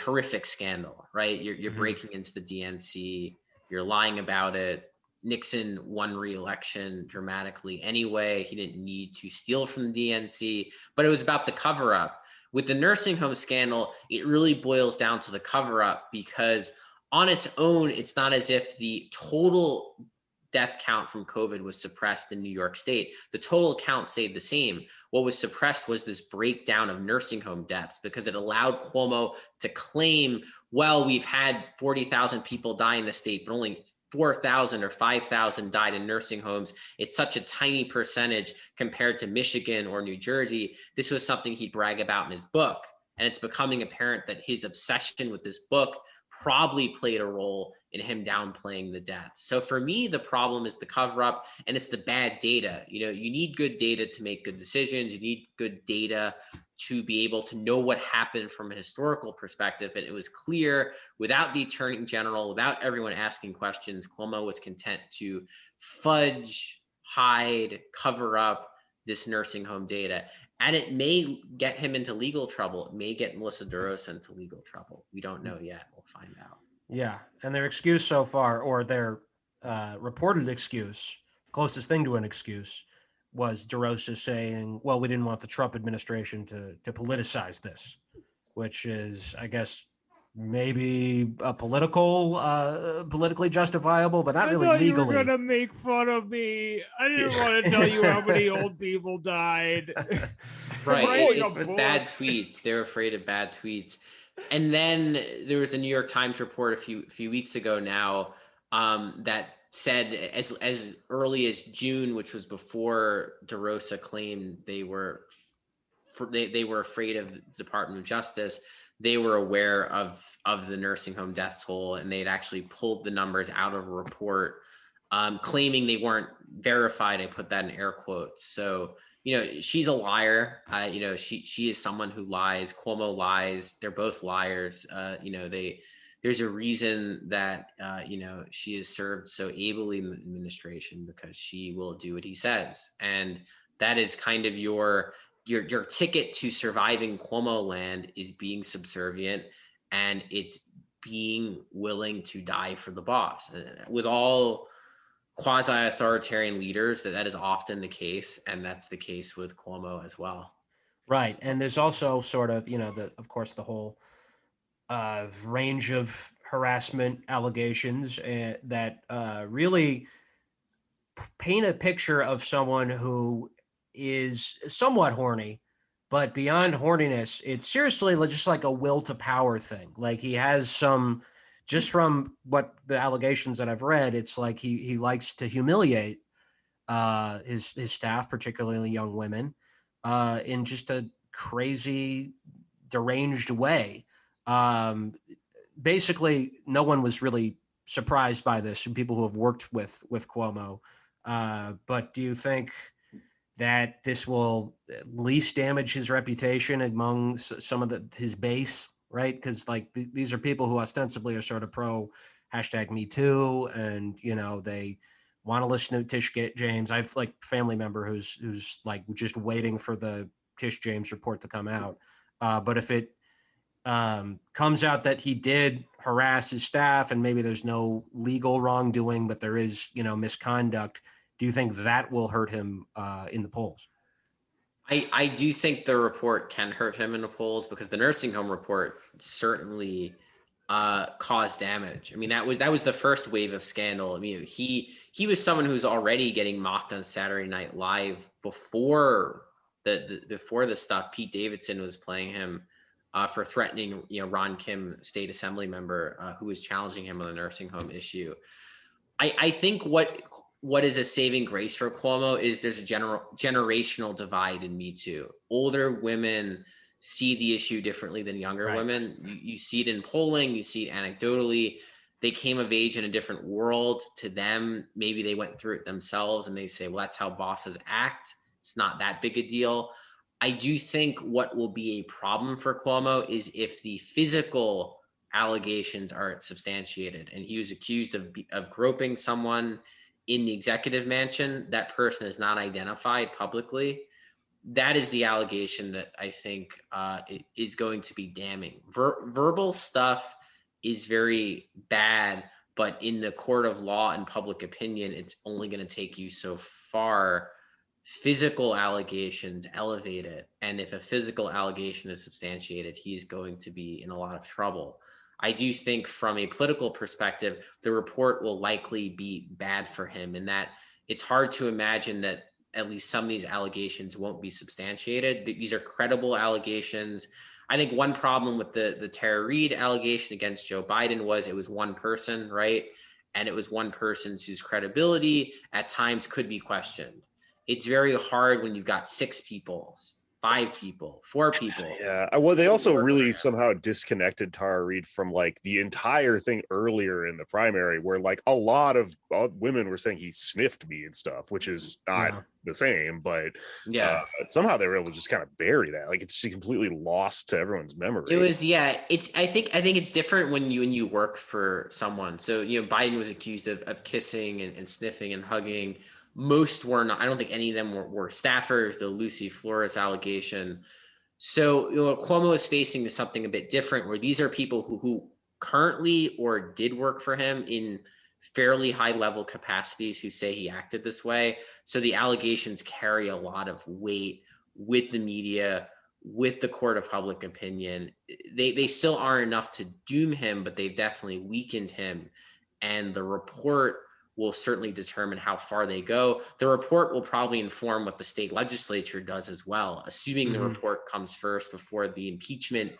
horrific scandal, right? You're breaking into the DNC, you're lying about it. Nixon won re-election dramatically anyway. He didn't need to steal from the DNC, but it was about the cover-up. With the nursing home scandal, it really boils down to the cover-up, because on its own, it's not as if the total death count from COVID was suppressed in New York State. The total count stayed the same. What was suppressed was this breakdown of nursing home deaths, because it allowed Cuomo to claim, well, we've had 40,000 people die in the state, but only 4,000 or 5,000 died in nursing homes. It's such a tiny percentage compared to Michigan or New Jersey. This was something he'd brag about in his book. And it's becoming apparent that his obsession with this book probably played a role in him downplaying the death. So for me, the problem is the cover up, and it's the bad data. You need good data to make good decisions. You need good data to be able to know what happened from a historical perspective. And it was clear, without the Attorney General, without everyone asking questions, Cuomo was content to fudge, hide, cover up this nursing home data. And it may get him into legal trouble. It may get Melissa Duros into legal trouble. We don't know yet. We'll find out. Yeah. And their excuse so far, or their reported excuse, closest thing to an excuse, was DeRosa saying, well, we didn't want the Trump administration to politicize this, which is, I guess, maybe a politically justifiable, but not really legally. You were gonna make fun of me. I didn't want to tell you how many old people died. Right. It's bad tweets. They're afraid of bad tweets. And then there was a New York Times report a few weeks ago now that said as early as June, which was before DeRosa claimed they were afraid of the Department of Justice, they were aware of the nursing home death toll, and they'd actually pulled the numbers out of a report, claiming they weren't verified. I put that in air quotes. So, she's a liar. She is someone who lies. Cuomo lies. They're both liars. There's a reason that, she is served so ably in the administration, because she will do what he says. And that is kind of your ticket to surviving Cuomo land, is being subservient, and it's being willing to die for the boss. With all quasi-authoritarian leaders, that is often the case, and that's the case with Cuomo as well. Right. And there's also sort of, of course, the whole range of harassment allegations that really paint a picture of someone who is somewhat horny, but beyond horniness, it's seriously just like a will to power thing. Like, he has some, just from what the allegations that I've read, it's like he likes to humiliate his staff, particularly young women, in just a crazy, deranged way. Basically, no one was really surprised by this, and people who have worked with Cuomo. But do you think that this will at least damage his reputation among some of his base, right? Because like these are people who ostensibly are sort of pro #MeToo, and they want to listen to Tish James. I've like family member who's like just waiting for the Tish James report to come out. But if it comes out that he did harass his staff and maybe there's no legal wrongdoing, but there is, misconduct, do you think that will hurt him in the polls? I do think the report can hurt him in the polls, because the nursing home report certainly caused damage. I mean, that was the first wave of scandal. I mean, he was someone who's already getting mocked on Saturday Night Live before the stuff. Pete Davidson was playing him for threatening, Ron Kim, state assembly member, who was challenging him on the nursing home issue. I think what is a saving grace for Cuomo is there's a generational divide in Me Too. Older women see the issue differently than younger women. You see it in polling, you see it anecdotally. They came of age in a different world. To them, maybe they went through it themselves and they say, well, that's how bosses act. It's not that big a deal. I do think what will be a problem for Cuomo is if the physical allegations aren't substantiated. And he was accused of groping someone in the executive mansion. That person is not identified publicly. That is the allegation that I think is going to be damning. Verbal stuff is very bad, but in the court of law and public opinion, it's only going to take you so far. Physical allegations elevate it. And if a physical allegation is substantiated, he's going to be in a lot of trouble. I do think from a political perspective, the report will likely be bad for him, in that it's hard to imagine that at least some of these allegations won't be substantiated. These are credible allegations. I think one problem with the Tara Reade allegation against Joe Biden was it was one person, right? And it was one person whose credibility at times could be questioned. It's very hard when you've got 6 people, 5 people, 4 people. Yeah. Well, they also really somehow disconnected Tara Reade from like the entire thing earlier in the primary, where like a lot of women were saying he sniffed me and stuff, which is not the same, but somehow they were able to just kind of bury that. Like it's completely lost to everyone's memory. It was, I think it's different when you work for someone. So, Biden was accused of kissing and sniffing and hugging. Most were not. I don't think any of them were staffers. The Lucy Flores allegation. So Cuomo is facing something a bit different, where these are people who currently or did work for him in fairly high level capacities who say he acted this way. So the allegations carry a lot of weight with the media, with the court of public opinion. They still aren't enough to doom him, but they've definitely weakened him. And the report will certainly determine how far they go. The report will probably inform what the state legislature does as well, assuming the report comes first before the impeachment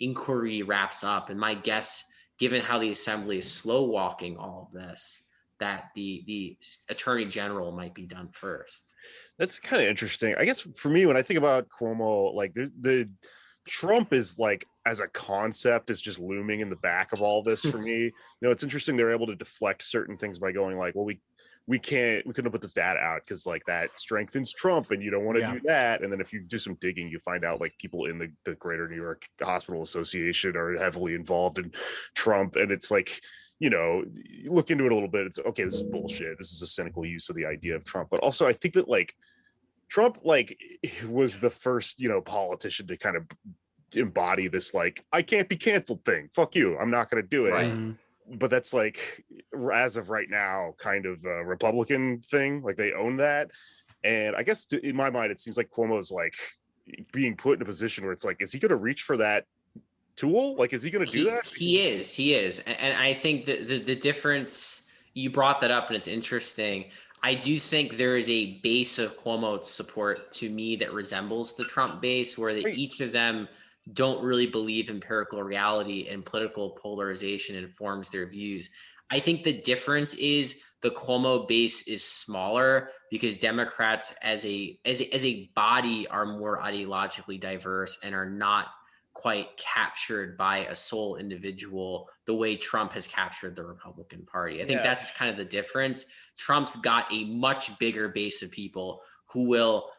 inquiry wraps up. And my guess, given how the assembly is slow walking all of this, that the attorney general might be done first. That's kind of interesting. I guess for me, when I think about Cuomo, like the Trump is like, as a concept, is just looming in the back of all this for me. It's interesting they're able to deflect certain things by going like, well, we couldn't put this data out because like that strengthens Trump and you don't want to do that. And then if you do some digging, you find out like people in the Greater New York Hospital Association are heavily involved in Trump. And it's like, you look into it a little bit. It's okay, this is bullshit. This is a cynical use of the idea of Trump. But also I think that like Trump like was the first, politician to kind of embody this like I can't be canceled thing. Fuck you, I'm not going to do it. Right. But that's like, as of right now, kind of a Republican thing. Like they own that. And I guess in my mind, it seems like Cuomo's like being put in a position where it's like, is he going to reach for that tool? Like, is he going to do that? He is. And I think the difference, you brought that up and it's interesting. I do think there is a base of Cuomo support to me that resembles the Trump base, where each of them don't really believe empirical reality and political polarization informs their views. I think the difference is the Cuomo base is smaller because Democrats as a body are more ideologically diverse and are not quite captured by a sole individual the way Trump has captured the Republican Party. I think that's kind of the difference. Trump's got a much bigger base of people who will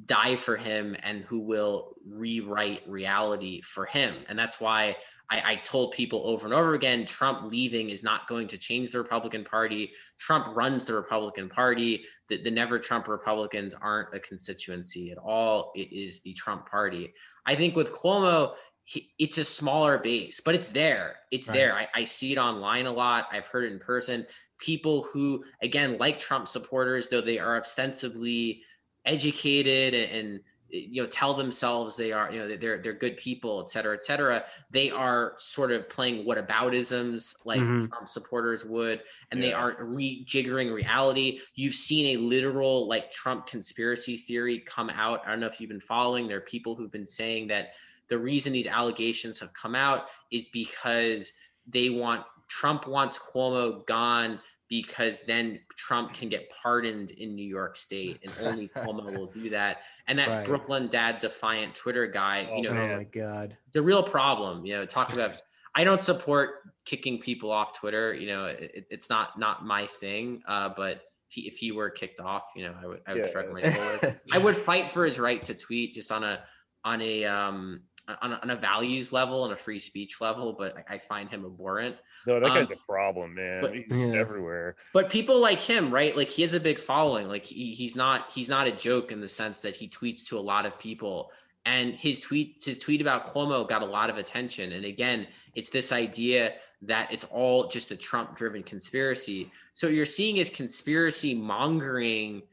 die for him and who will rewrite reality for him. And that's why I told people over and over again, Trump leaving is not going to change the Republican Party. Trump runs the Republican Party. The Never Trump Republicans aren't a constituency at all. It is the Trump Party. I think with Cuomo, it's a smaller base, but it's there. It's right there. I see it online a lot. I've heard it in person. People who, again, like Trump supporters, though they are ostensibly educated and tell themselves they are, they're good people, et cetera, they are sort of playing whataboutisms like Trump supporters would, and they aren't rejiggering reality. You've seen a literal like Trump conspiracy theory come out. I don't know if you've been following. There are people who've been saying that the reason these allegations have come out is because Trump wants Cuomo gone, because then Trump can get pardoned in New York State, and only Cuomo will do that. And that Brooklyn Dad Defiant Twitter guy, oh my God, it's a real problem. Talk about. I don't support kicking people off Twitter. It's not my thing. But if he were kicked off, I would shrug my shoulders. I would fight for his right to tweet, just on a values level and a free speech level, but I find him abhorrent. No, that guy's a problem, man. But, he's everywhere. But people like him, right? Like, he has a big following. Like, he's not a joke in the sense that he tweets to a lot of people. And his tweet about Cuomo got a lot of attention. And again, it's this idea that it's all just a Trump-driven conspiracy. So what you're seeing is conspiracy mongering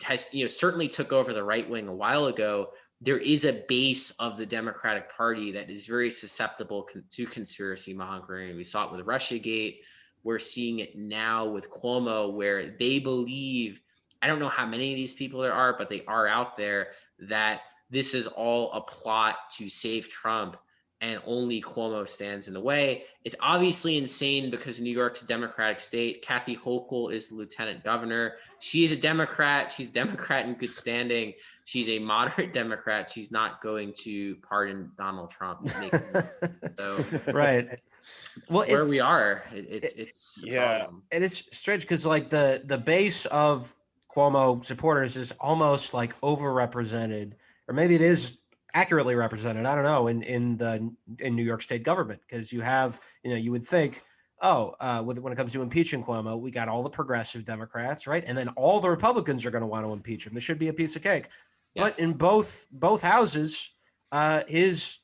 has, certainly took over the right wing a while ago. There is a base of the Democratic Party that is very susceptible to conspiracy mongering. We saw it with Russiagate. We're seeing it now with Cuomo, where they believe, I don't know how many of these people there are, but they are out there, that this is all a plot to save Trump, and only Cuomo stands in the way. It's obviously insane because New York's a Democratic state. Kathy Hochul is the lieutenant governor. She is a Democrat. She's a Democrat in good standing. She's a moderate Democrat. She's not going to pardon Donald Trump. So, right. Well, where we are, it's and it's strange because like the base of Cuomo supporters is almost like overrepresented, or maybe it is accurately represented, I don't know, in New York State government, because you have, you would think, when it comes to impeaching Cuomo, we got all the progressive Democrats, right? And then all the Republicans are going to want to impeach him. This should be a piece of cake. Yes. But in both houses, his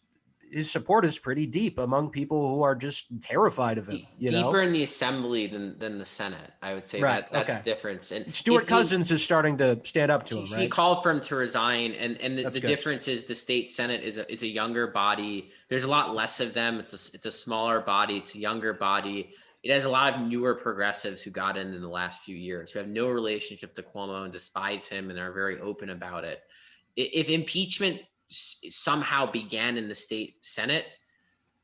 support is pretty deep among people who are just terrified of him. Deeper in the assembly than the Senate, I would say. Right. That's the difference. And Stuart Cousins is starting to stand up to him. Right? He called for him to resign, and the difference is the state Senate is a younger body. There's a lot less of them. It's a smaller body. It's a younger body. It has a lot of newer progressives who got in the last few years, who have no relationship to Cuomo and despise him and are very open about it. If impeachment somehow began in the state Senate,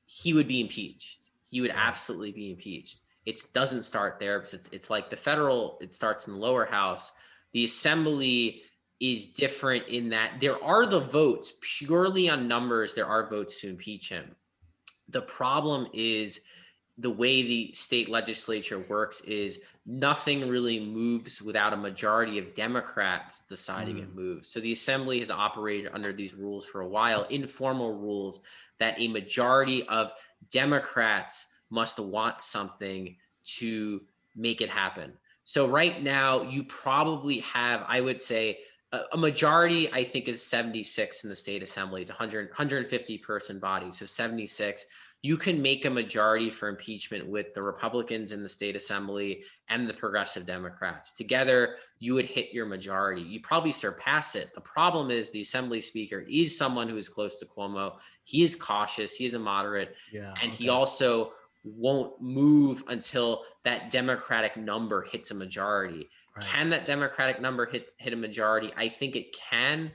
he would be impeached. He would absolutely be impeached. It doesn't start there because it's like the federal, it starts in the lower house. The assembly is different in that there are the votes, purely on numbers, there are votes to impeach him. The problem is the way the state legislature works is nothing really moves without a majority of Democrats deciding it moves. So the assembly has operated under these rules for a while, informal rules, that a majority of Democrats must want something to make it happen. So right now you probably have, I would say, a majority, I think, is 76 in the state assembly. It's 150 person body. So 76. You can make a majority for impeachment with the Republicans in the state assembly and the progressive Democrats. Together, you would hit your majority. You probably surpass it. The problem is the assembly speaker is someone who is close to Cuomo. He is cautious. He is a moderate. And he also won't move until that Democratic number hits a majority. Right. Can that Democratic number hit a majority? I think it can,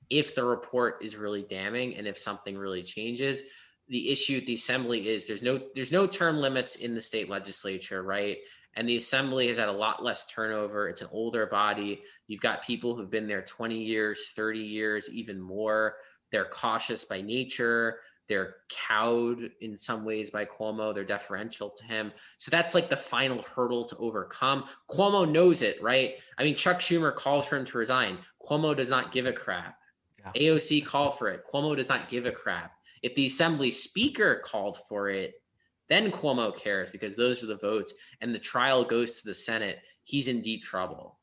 if the report is really damning and if something really changes. The issue at the assembly is there's no term limits in the state legislature, right? And the assembly has had a lot less turnover. It's an older body. You've got people who've been there 20 years, 30 years, even more. They're cautious by nature. They're cowed in some ways by Cuomo. They're deferential to him. So that's like the final hurdle to overcome. Cuomo knows it, right? I mean, Chuck Schumer calls for him to resign. Cuomo does not give a crap. Yeah. AOC called for it. Cuomo does not give a crap. If the Assembly Speaker called for it, then Cuomo cares because those are the votes, and the trial goes to the Senate. He's in deep trouble.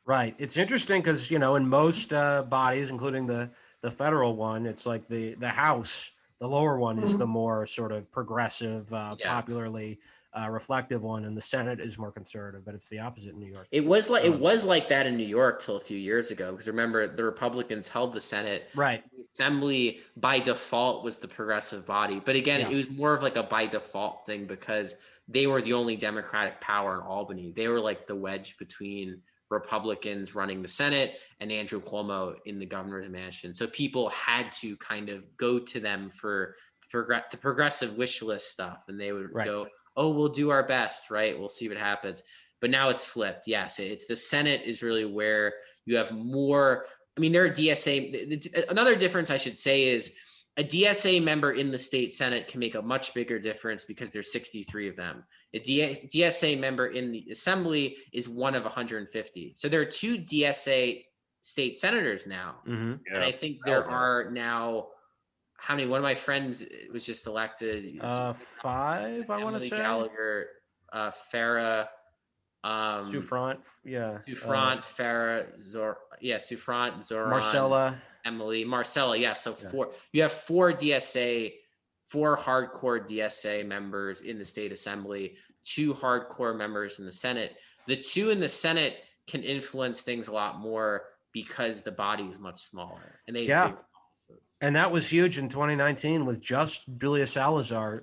Right. It's interesting because, in most bodies, including the federal one, it's like the House, the lower one is the more sort of progressive, popularly reflective one, and the Senate is more conservative, but it's the opposite in New York. It was like that in New York till a few years ago, because remember, the Republicans held the Senate. Right. The Assembly by default was the progressive body. But again, it was more of like a by default thing because they were the only Democratic power in Albany. They were like the wedge between Republicans running the Senate and Andrew Cuomo in the governor's mansion. So people had to kind of go to them for the progressive wish list stuff. And they would go, oh, we'll do our best, right? We'll see what happens. But now it's flipped. Yes, it's the Senate is really where you have more. I mean, there are DSA. Another difference I should say is a DSA member in the state Senate can make a much bigger difference because there's 63 of them. A DSA member in the Assembly is one of 150. So there are 2 DSA state senators now. Mm-hmm. Yeah, and I think there are now, how many? One of my friends was just elected. 5, I want to say. Gallagher, Farah, Souffrant, Souffrant, Farah, Souffrant, Zoran, Marcella, yeah. So 4. You have 4 DSA, 4 hardcore DSA members in the state assembly, 2 hardcore members in the Senate. The 2 in the Senate can influence things a lot more because the body is much smaller, and they have big offices. And that was huge in 2019 with just Julia Salazar.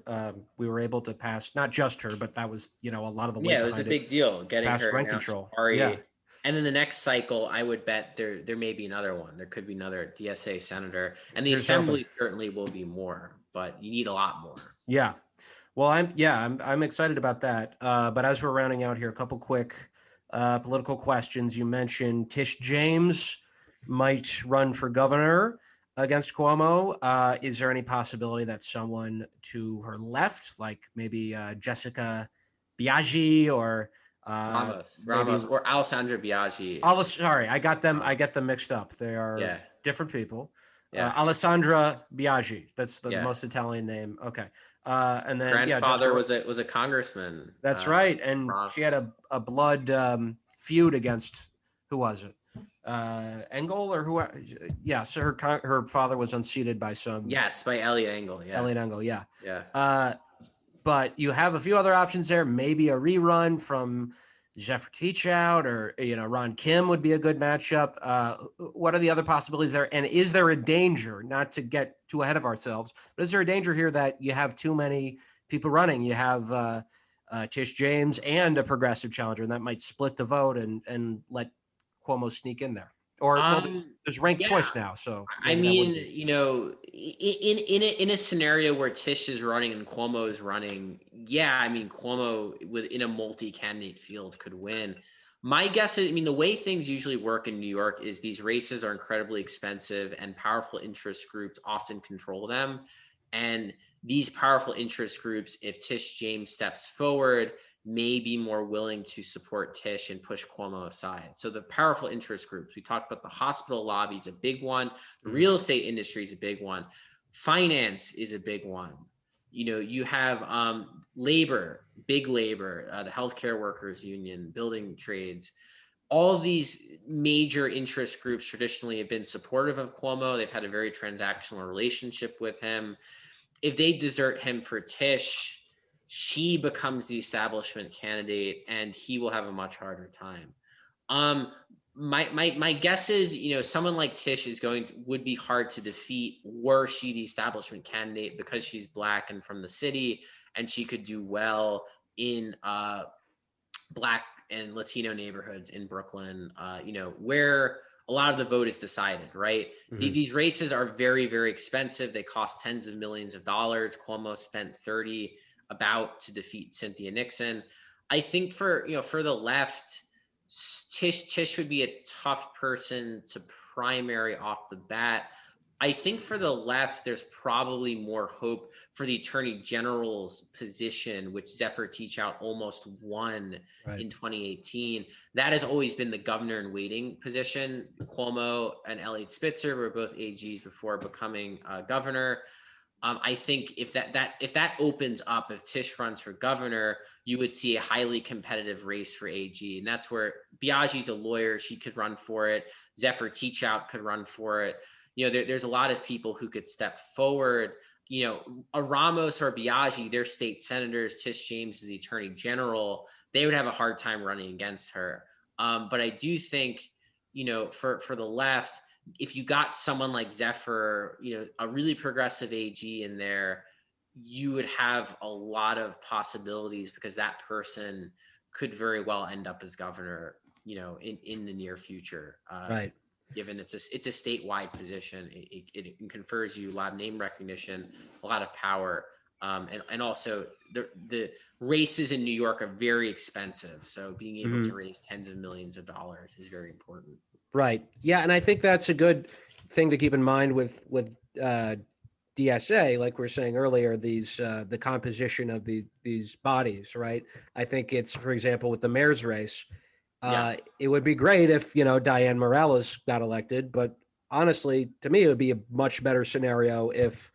We were able to pass, not just her, but that was, a lot of the weight. Yeah, it was a big deal getting her rent control. And then the next cycle, I would bet there may be another one. There could be another DSA senator, and the assembly certainly will be more, but you need a lot more. Yeah. Well, I'm excited about that. But as we're rounding out here, a couple quick political questions. You mentioned Tish James might run for governor against Cuomo. Is there any possibility that someone to her left, like maybe Jessica Biaggi or Ramos or Alessandra Biaggi? Sorry, I get them mixed up. They are different people. Alessandra Biaggi. That's the most Italian name. Okay. And then grandfather was a congressman. That's right. And she had a blood feud against, who was it? Engel or who? Yeah. So her father was unseated by some. Yes, by Elliot Engel. Yeah. Elliot Engel. Yeah. Yeah. But you have a few other options there. Maybe a rerun from Zephyr Teachout or, Ron Kim would be a good matchup. What are the other possibilities there? And is there a danger, not to get too ahead of ourselves, but is there a danger here that you have too many people running? You have Tish James and a progressive challenger, and that might split the vote and let Cuomo sneak in there. Or there's ranked choice now. So I mean, in a scenario where Tish is running and Cuomo is running, I mean, Cuomo within a multi-candidate field could win. My guess is, the way things usually work in New York is these races are incredibly expensive and powerful interest groups often control them. And these powerful interest groups, if Tish James steps forward, may be more willing to support Tish and push Cuomo aside. So the powerful interest groups, we talked about the hospital lobby is a big one. The real estate industry is a big one. Finance is a big one. You have labor, big labor, the healthcare workers union, building trades. All of these major interest groups traditionally have been supportive of Cuomo. They've had a very transactional relationship with him. If they desert him for Tish, she becomes the establishment candidate and he will have a much harder time. My guess is, someone like Tish would be hard to defeat were she the establishment candidate because she's Black and from the city, and she could do well in Black and Latino neighborhoods in Brooklyn, where a lot of the vote is decided, right? Mm-hmm. These races are very, very expensive. They cost tens of millions of dollars. Cuomo spent 30 about to defeat Cynthia Nixon. I think for the left, Tish would be a tough person to primary off the bat. I think for the left, there's probably more hope for the attorney general's position, which Zephyr Teachout almost won in 2018. That has always been the governor in waiting position. Cuomo and Elliot Spitzer were both AGs before becoming governor. I think if that opens up, if Tisch runs for governor, you would see a highly competitive race for AG, and that's where Biagi's a lawyer; she could run for it. Zephyr Teachout could run for it. There's a lot of people who could step forward. A Ramos or Biagi, they're state senators. Tish James is the attorney general. They would have a hard time running against her. But I do think, for the left, if you got someone like Zephyr, a really progressive AG in there, you would have a lot of possibilities because that person could very well end up as governor, in the near future. Right. Given it's a statewide position, it confers you a lot of name recognition, a lot of power, and also the races in New York are very expensive. So being able to raise tens of millions of dollars is very important. Right. Yeah, and I think that's a good thing to keep in mind with DSA, like we were saying earlier. These the composition of these bodies, right? I think it's, for example, with the mayor's race. It would be great if, Diane Morales got elected, but honestly, to me, it would be a much better scenario if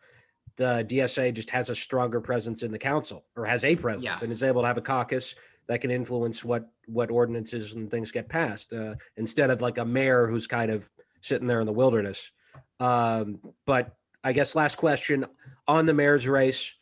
the DSA just has a stronger presence in the council, or has a presence and is able to have a caucus that can influence what ordinances and things get passed, instead of like a mayor who's kind of sitting there in the wilderness. But I guess last question on the mayor's race.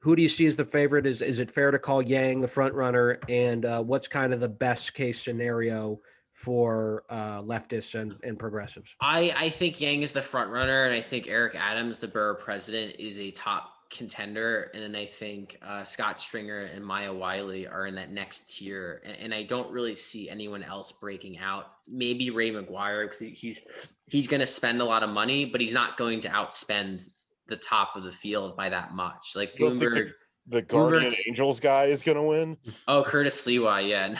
Who do you see as the favorite? Is it fair to call Yang the front runner? And what's kind of the best case scenario for leftists and progressives? I think Yang is the front runner, and I think Eric Adams, the borough president, is a top contender. And then I think Scott Stringer and Maya Wiley are in that next tier. And I don't really see anyone else breaking out. Maybe Ray McGuire, because he's going to spend a lot of money, but he's not going to outspend the top of the field by that much. Like Bloomberg, the Guardian Angels guy is going to win. Oh, Curtis Lewa. Yeah,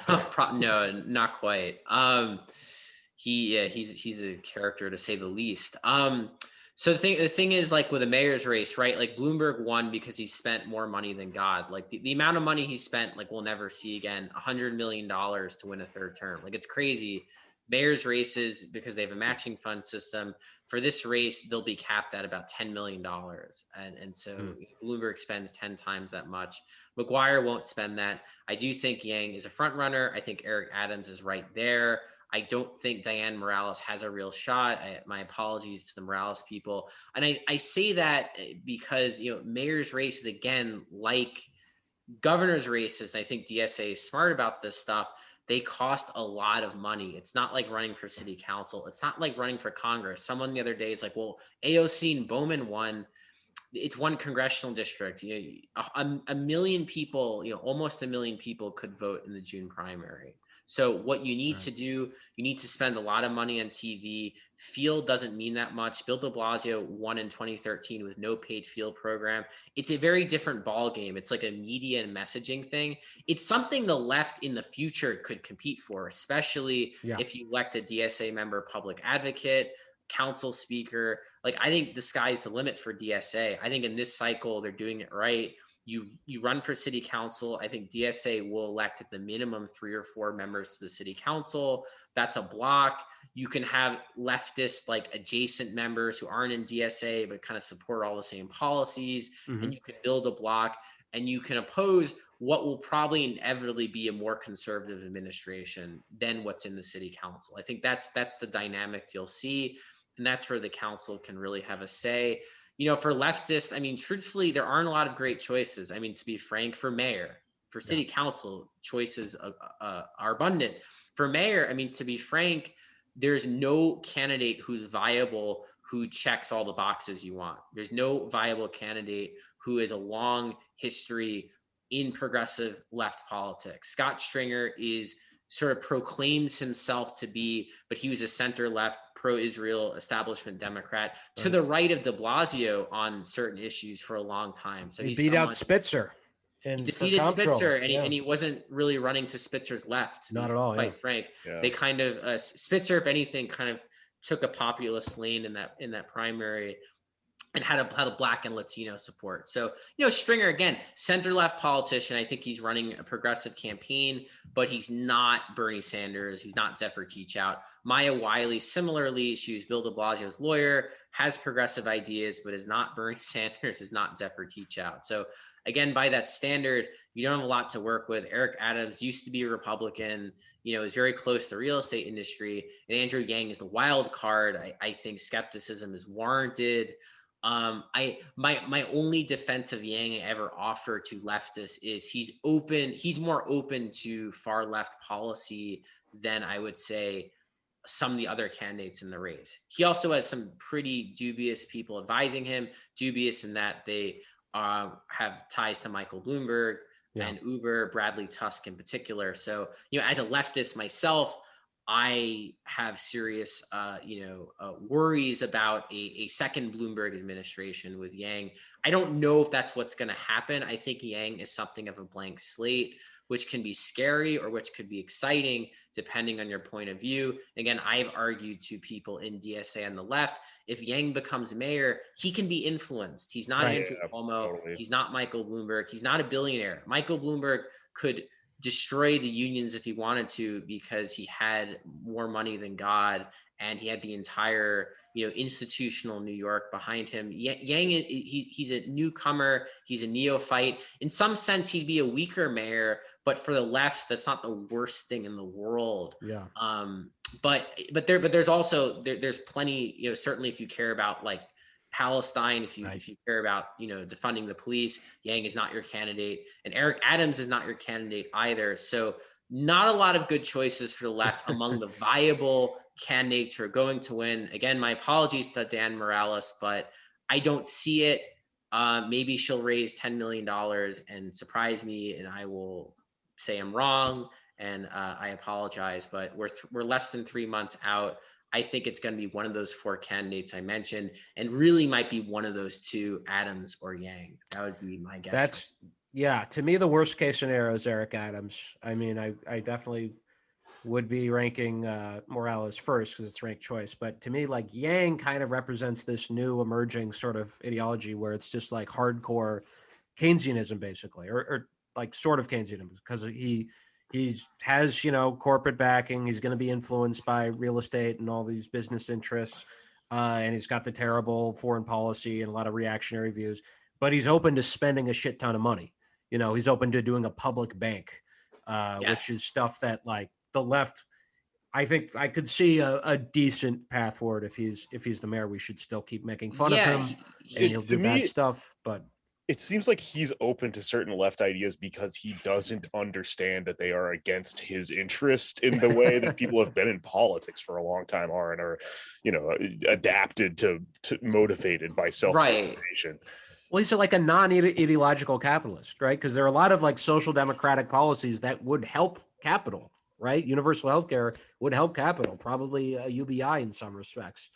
no, not quite. He's a character to say the least. So the thing is, like with the mayor's race, right? Like Bloomberg won because he spent more money than God. Like the amount of money he spent, like we'll never see again. $100 million to win a third term. Like it's crazy. Mayor's races, because they have a matching fund system, for this race, they'll be capped at about $10 million. And so Bloomberg spends 10 times that much. McGuire won't spend that. I do think Yang is a front runner. I think Eric Adams is right there. I don't think Diane Morales has a real shot. My apologies to the Morales people. And I say that because, mayor's races, again, like governor's races, I think DSA is smart about this stuff. They cost a lot of money. It's not like running for city council. It's not like running for Congress. Someone the other day is like, well, AOC and Bowman won. It's one congressional district. A million people, almost a million people could vote in the June primary. So what you need to do, you need to spend a lot of money on TV. Field doesn't mean that much. Bill de Blasio won in 2013 with no paid field program. It's a very different ball game. It's like a media and messaging thing. It's something the left in the future could compete for, especially if you elect a DSA member, public advocate, council speaker. Like, I think the sky's the limit for DSA. I think in this cycle, they're doing it right. You run for city council. I think DSA will elect at the minimum 3 or 4 members to the city council. That's a block. You can have leftist, like adjacent members who aren't in DSA, but kind of support all the same policies. And you can build a block, and you can oppose what will probably inevitably be a more conservative administration than what's in the city council. I think that's the dynamic you'll see. And that's where the council can really have a say. For leftists, I mean, truthfully, there aren't a lot of great choices. I mean, to be frank, for mayor, for city council, choices are abundant. For mayor, I mean, to be frank, there's no candidate who's viable who checks all the boxes you want. There's no viable candidate who has a long history in progressive left politics. Scott Stringer sort of proclaims himself to be, but he was a center left, pro-Israel establishment Democrat to the right of de Blasio on certain issues for a long time. So he beat out Spitzer. And defeated Spitzer, and he wasn't really running to Spitzer's left. Not at all. Quite frank. They kind of Spitzer, if anything, kind of took a populist lane in that primary, and had a Black and Latino support. So, Stringer, again, center-left politician. I think he's running a progressive campaign, but he's not Bernie Sanders. He's not Zephyr Teachout. Maya Wiley, similarly, she was Bill de Blasio's lawyer, has progressive ideas, but is not Bernie Sanders, is not Zephyr Teachout. So, again, by that standard, you don't have a lot to work with. Eric Adams used to be a Republican, is very close to the real estate industry. And Andrew Yang is the wild card. I think skepticism is warranted. My only defense of Yang I ever offer to leftists is he's more open to far left policy than I would say some of the other candidates in the race. He also has some pretty dubious people advising him, dubious in that they have ties to Michael Bloomberg and Uber, Bradley Tusk in particular. So, as a leftist myself, I have serious, worries about a second Bloomberg administration with Yang. I don't know if that's what's going to happen. I think Yang is something of a blank slate, which can be scary or which could be exciting, depending on your point of view. Again, I've argued to people in DSA on the left, if Yang becomes mayor, he can be influenced. He's not Andrew Cuomo. Totally. He's not Michael Bloomberg. He's not a billionaire. Michael Bloomberg could destroy the unions if he wanted to because he had more money than God and he had the entire institutional New York behind him. Yang, he's a newcomer, he's a neophyte. In some sense, he'd be a weaker mayor, but for the left, that's not the worst thing in the world. Yeah. But there's also there's plenty. Certainly if you care about like Palestine, if you care about defunding the police, Yang is not your candidate, and Eric Adams is not your candidate either. So not a lot of good choices for the left among the viable candidates who are going to win. Again, my apologies to Dan Morales, but I don't see it. Maybe she'll raise $10 million and surprise me, and I will say I'm wrong, and I apologize. But we're less than 3 months out. I think it's going to be one of those four candidates I mentioned, and really might be one of those two, Adams or Yang. That would be my guess. To me, the worst case scenario is Eric Adams. I mean, I definitely would be ranking Morales first because it's ranked choice. But to me, like Yang kind of represents this new emerging sort of ideology where it's just like hardcore Keynesianism, basically, or like sort of Keynesianism, because he has, corporate backing. He's going to be influenced by real estate and all these business interests. And he's got the terrible foreign policy and a lot of reactionary views, but he's open to spending a shit ton of money. He's open to doing a public bank, which is stuff that like the left, I think I could see a decent path forward. If he's the mayor, we should still keep making fun of him and he'll do bad stuff, but it seems like he's open to certain left ideas because he doesn't understand that they are against his interest in the way that people have been in politics for a long time are and are, adapted to motivated by self-preservation. Right. Well, he's like a non-ideological capitalist, right? Because there are a lot of like social democratic policies that would help capital, right? Universal healthcare would help capital, probably a UBI in some respects.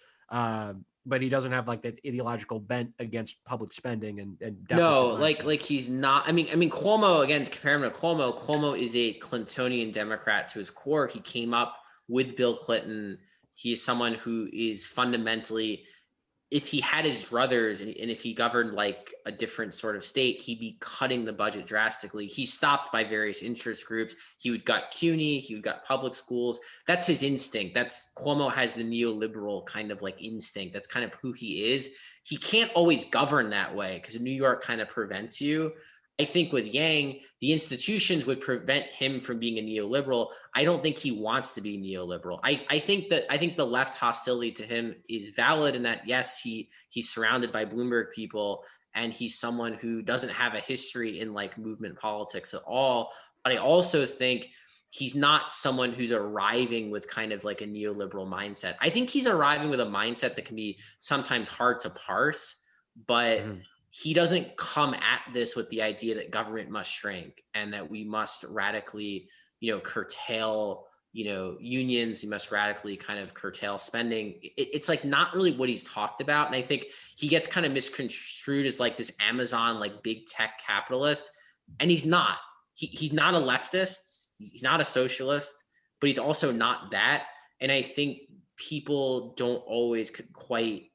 But he doesn't have like that ideological bent against public spending and no, mindset. like he's not. I mean, Cuomo, again, to compare him to Cuomo is a Clintonian Democrat to his core. He came up with Bill Clinton. He is someone who is fundamentally, if he had his druthers and if he governed like a different sort of state, he'd be cutting the budget drastically. He's stopped by various interest groups. He would gut CUNY, he would gut public schools. That's his instinct. Cuomo has the neoliberal kind of like instinct. That's kind of who he is. He can't always govern that way because New York kind of prevents you. I think with Yang, the institutions would prevent him from being a neoliberal. I don't think he wants to be neoliberal. I think the left hostility to him is valid in that, yes, he's surrounded by Bloomberg people and he's someone who doesn't have a history in like movement politics at all. But I also think he's not someone who's arriving with kind of like a neoliberal mindset. I think he's arriving with a mindset that can be sometimes hard to parse, but he doesn't come at this with the idea that government must shrink and that we must radically, curtail, unions. You must radically kind of curtail spending. It's like not really what he's talked about. And I think he gets kind of misconstrued as like this Amazon, like big tech capitalist. And he's not. He's not a leftist. He's not a socialist, but he's also not that. And I think people don't always quite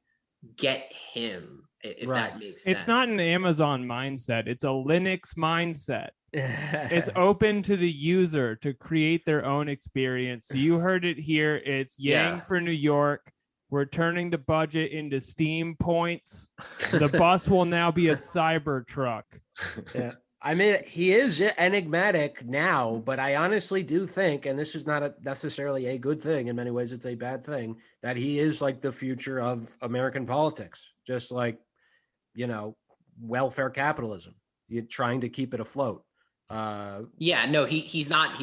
get him, if that makes sense. It's not an Amazon mindset. It's a Linux mindset. It's open to the user to create their own experience. So you heard it here. It's Yang for New York. We're turning the budget into Steam points. The bus will now be a cyber truck. Yeah. I mean, he is enigmatic now, but I honestly do think, and this is not necessarily a good thing. In many ways, it's a bad thing, that he is like the future of American politics, just like, welfare capitalism. You're trying to keep it afloat. He's not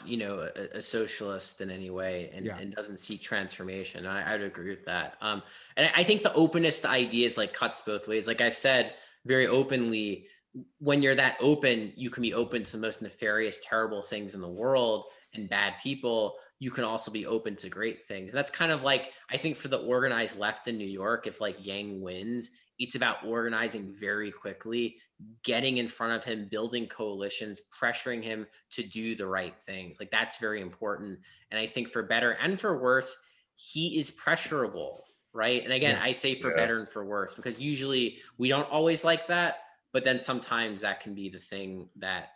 a socialist in any way, and doesn't seek transformation. I'd agree with that. And I think the openness to ideas like cuts both ways. Like I said very openly, when you're that open, you can be open to the most nefarious, terrible things in the world and bad people. You can also be open to great things. And that's kind of like, I think for the organized left in New York, if like Yang wins, it's about organizing very quickly, getting in front of him, building coalitions, pressuring him to do the right things. Like that's very important. And I think for better and for worse, he is pressurable, right? And again, I say for better and for worse, because usually we don't always like that. But then sometimes that can be the thing that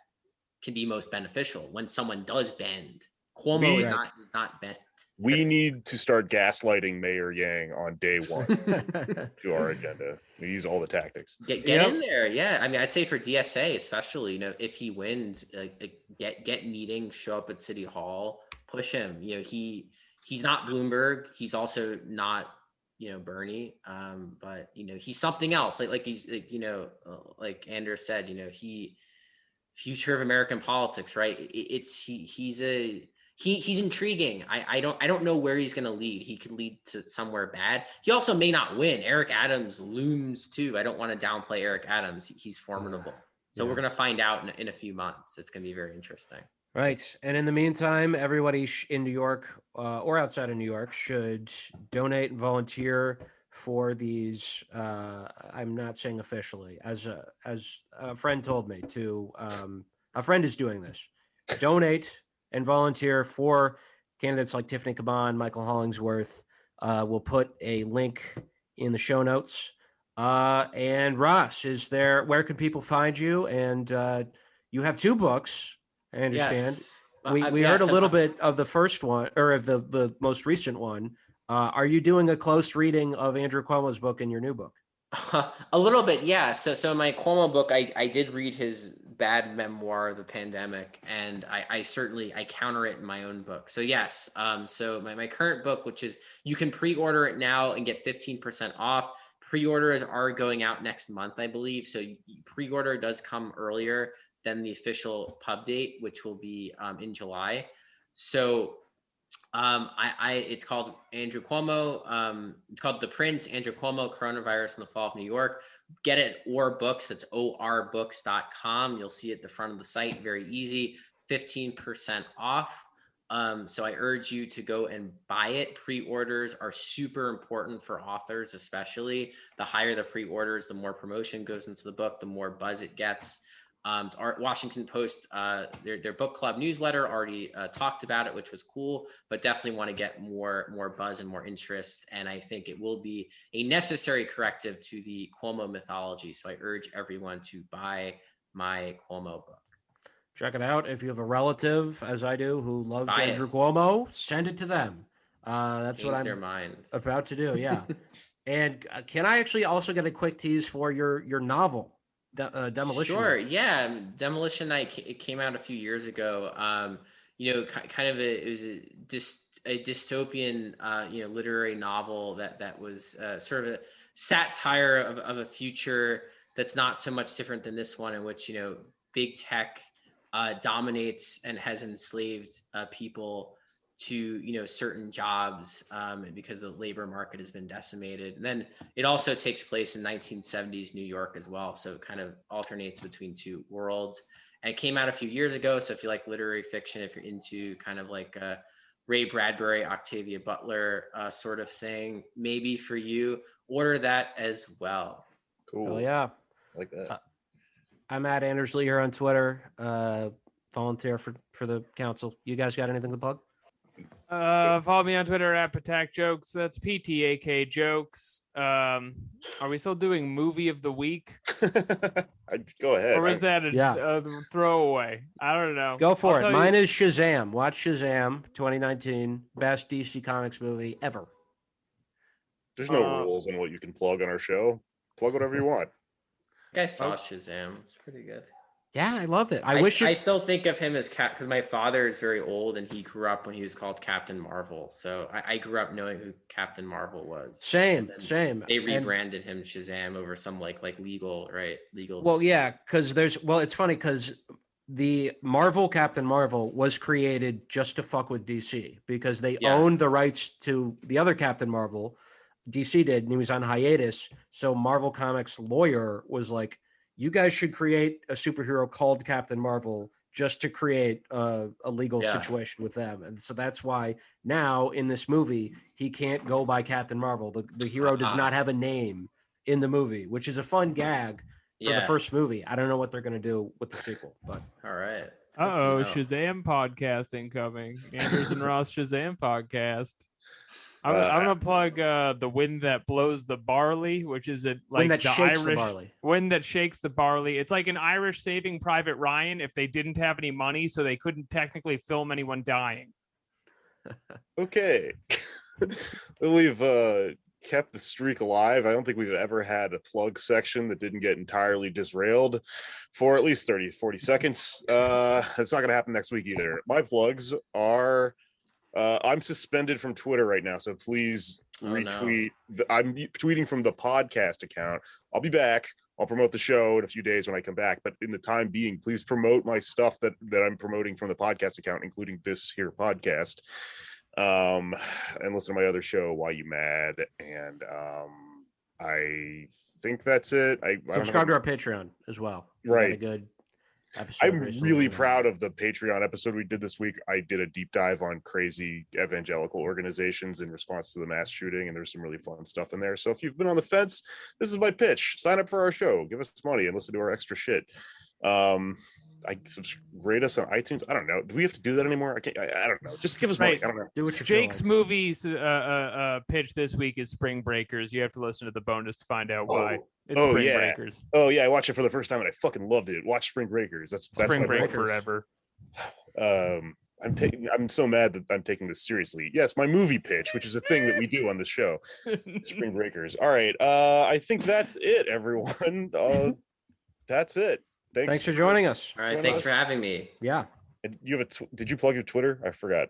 can be most beneficial when someone does bend. Cuomo is not bent. We need to start gaslighting Mayor Yang on day one to our agenda. We use all the tactics. Get in there, yeah. I mean, I'd say for DSA especially, if he wins, get meetings, show up at City Hall, push him. He's not Bloomberg. He's also not Bernie, but he's something else. Like he's like Anders said, he future of American politics, right? He's intriguing. I don't know where he's going to lead. He could lead to somewhere bad. He also may not win. Eric Adams looms too. I don't want to downplay Eric Adams. He's formidable. So we're going to find out in a few months. It's going to be very interesting. Right. And in the meantime, everybody in New York or outside of New York should donate and volunteer for these. I'm not saying officially, as a friend told me to, a friend is doing this. Donate and volunteer for candidates like Tiffany Caban, Michael Hollingsworth. We'll put a link in the show notes. And Ross, where can people find you? And you have 2 books. I understand. Yes. We heard a little bit of the first one, or of the most recent one. Are you doing a close reading of Andrew Cuomo's book in your new book? A little bit, yeah. So my Cuomo book, I did read his bad memoir, The Pandemic, and I certainly counter it in my own book. So yes, so my current book, which is, you can pre-order it now and get 15% off. Pre-orders are going out next month, I believe. So pre-order does come earlier than the official pub date, which will be in July. So it's called Andrew Cuomo. It's called The Prince, Andrew Cuomo, Coronavirus in the Fall of New York. Get it, Or Books. That's orbooks.com. You'll see it at the front of the site. Very easy. 15% off. So I urge you to go and buy it. Pre-orders are super important for authors, especially. The higher the pre-orders, the more promotion goes into the book, the more buzz it gets. Our Washington Post, their book club newsletter already talked about it, which was cool, but definitely want to get more buzz and more interest. And I think it will be a necessary corrective to the Cuomo mythology. So I urge everyone to buy my Cuomo book. Check it out. If you have a relative, as I do, who loves Andrew Cuomo, send it to them. That's what I'm about to do. Yeah. And can I actually also get a quick tease for your novel? Demolition. Sure. Yeah. Demolition Night, it came out a few years ago. It was a dystopian, literary novel that was sort of a satire of a future that's not so much different than this one, in which, big tech dominates and has enslaved people to certain jobs because the labor market has been decimated. And then it also takes place in 1970s New York as well, so it kind of alternates between 2 worlds. And it came out a few years ago, so if you like literary fiction, if you're into kind of like Ray Bradbury, Octavia Butler sort of thing, maybe for you, order that as well. Cool. Oh yeah, I like that. I'm at Anders Lee here on Twitter. Volunteer for the council. You guys got anything to plug? Follow me on Twitter at Patak Jokes. That's PTAK Jokes. Are we still doing movie of the week? Go ahead. Or was that a throwaway? I don't know. Go for it. Mine is Shazam. Watch Shazam 2019. Best DC Comics movie ever. There's no rules on what you can plug on our show. Plug whatever you want. I saw Shazam. It's pretty good. Yeah, I loved it. I still think of him as because my father is very old and he grew up when he was called Captain Marvel. So I grew up knowing who Captain Marvel was. Same. They rebranded him Shazam over some like legal, right? Legal. Well, yeah, because it's funny because the Marvel Captain Marvel was created just to fuck with DC because they owned the rights to the other Captain Marvel. DC did, and he was on hiatus. So Marvel Comics lawyer was like, you guys should create a superhero called Captain Marvel just to create a legal situation with them. And so that's why now in this movie, he can't go by Captain Marvel. The hero does not have a name in the movie, which is a fun gag for the first movie. I don't know what they're going to do with the sequel, but. All right. Shazam podcasting coming. Anders and Ross Shazam podcast. I'm gonna plug the wind that blows the barley, which is wind that shakes the barley. It's like an Irish Saving Private Ryan if they didn't have any money, so they couldn't technically film anyone dying. Okay, we've kept the streak alive. I don't think we've ever had a plug section that didn't get entirely disrailed for at least 30-40 seconds. It's not gonna happen next week either. My plugs are. I'm suspended from Twitter right now, so please retweet. I'm tweeting from the podcast account. I'll be back. I'll promote the show in a few days when I come back. But in the time being, please promote my stuff that I'm promoting from the podcast account, including this here podcast. And listen to my other show, Why You Mad? And I think that's it. I subscribe to our Patreon as well. Right. A good episode. I'm really proud of the Patreon episode we did this week. I did a deep dive on crazy evangelical organizations in response to the mass shooting, and there's some really fun stuff in there. So if you've been on the fence, this is my pitch. Sign up for our show, give us money, and listen to our extra shit. Rate us on iTunes. I don't know. Do we have to do that anymore? I don't know. Just give us money. I don't know. Do what Jake's movies pitch this week is Spring Breakers. You have to listen to the bonus to find out why. It's Spring Breakers. Oh yeah, I watched it for the first time and I fucking loved it. Watch Spring Breakers. That's Spring Break forever. I'm so mad that I'm taking this seriously. Yes, my movie pitch, which is a thing that we do on the show. Spring Breakers. All right. I think that's it, everyone. That's it. Thanks for joining us. All right, thanks for having me. Yeah. And you have did you plug your Twitter? I forgot.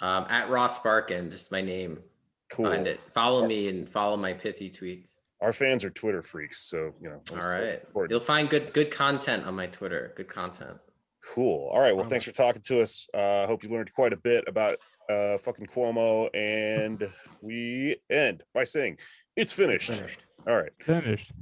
At Ross Barkan, just my name. Cool. Find it. Follow me and follow my pithy tweets. Our fans are Twitter freaks, so All right. You'll find good content on my Twitter. Good content. Cool. All right. Well, thanks for talking to us. Hope you learned quite a bit about fucking Cuomo, and we end by saying it's finished. Finished. All right. Finished.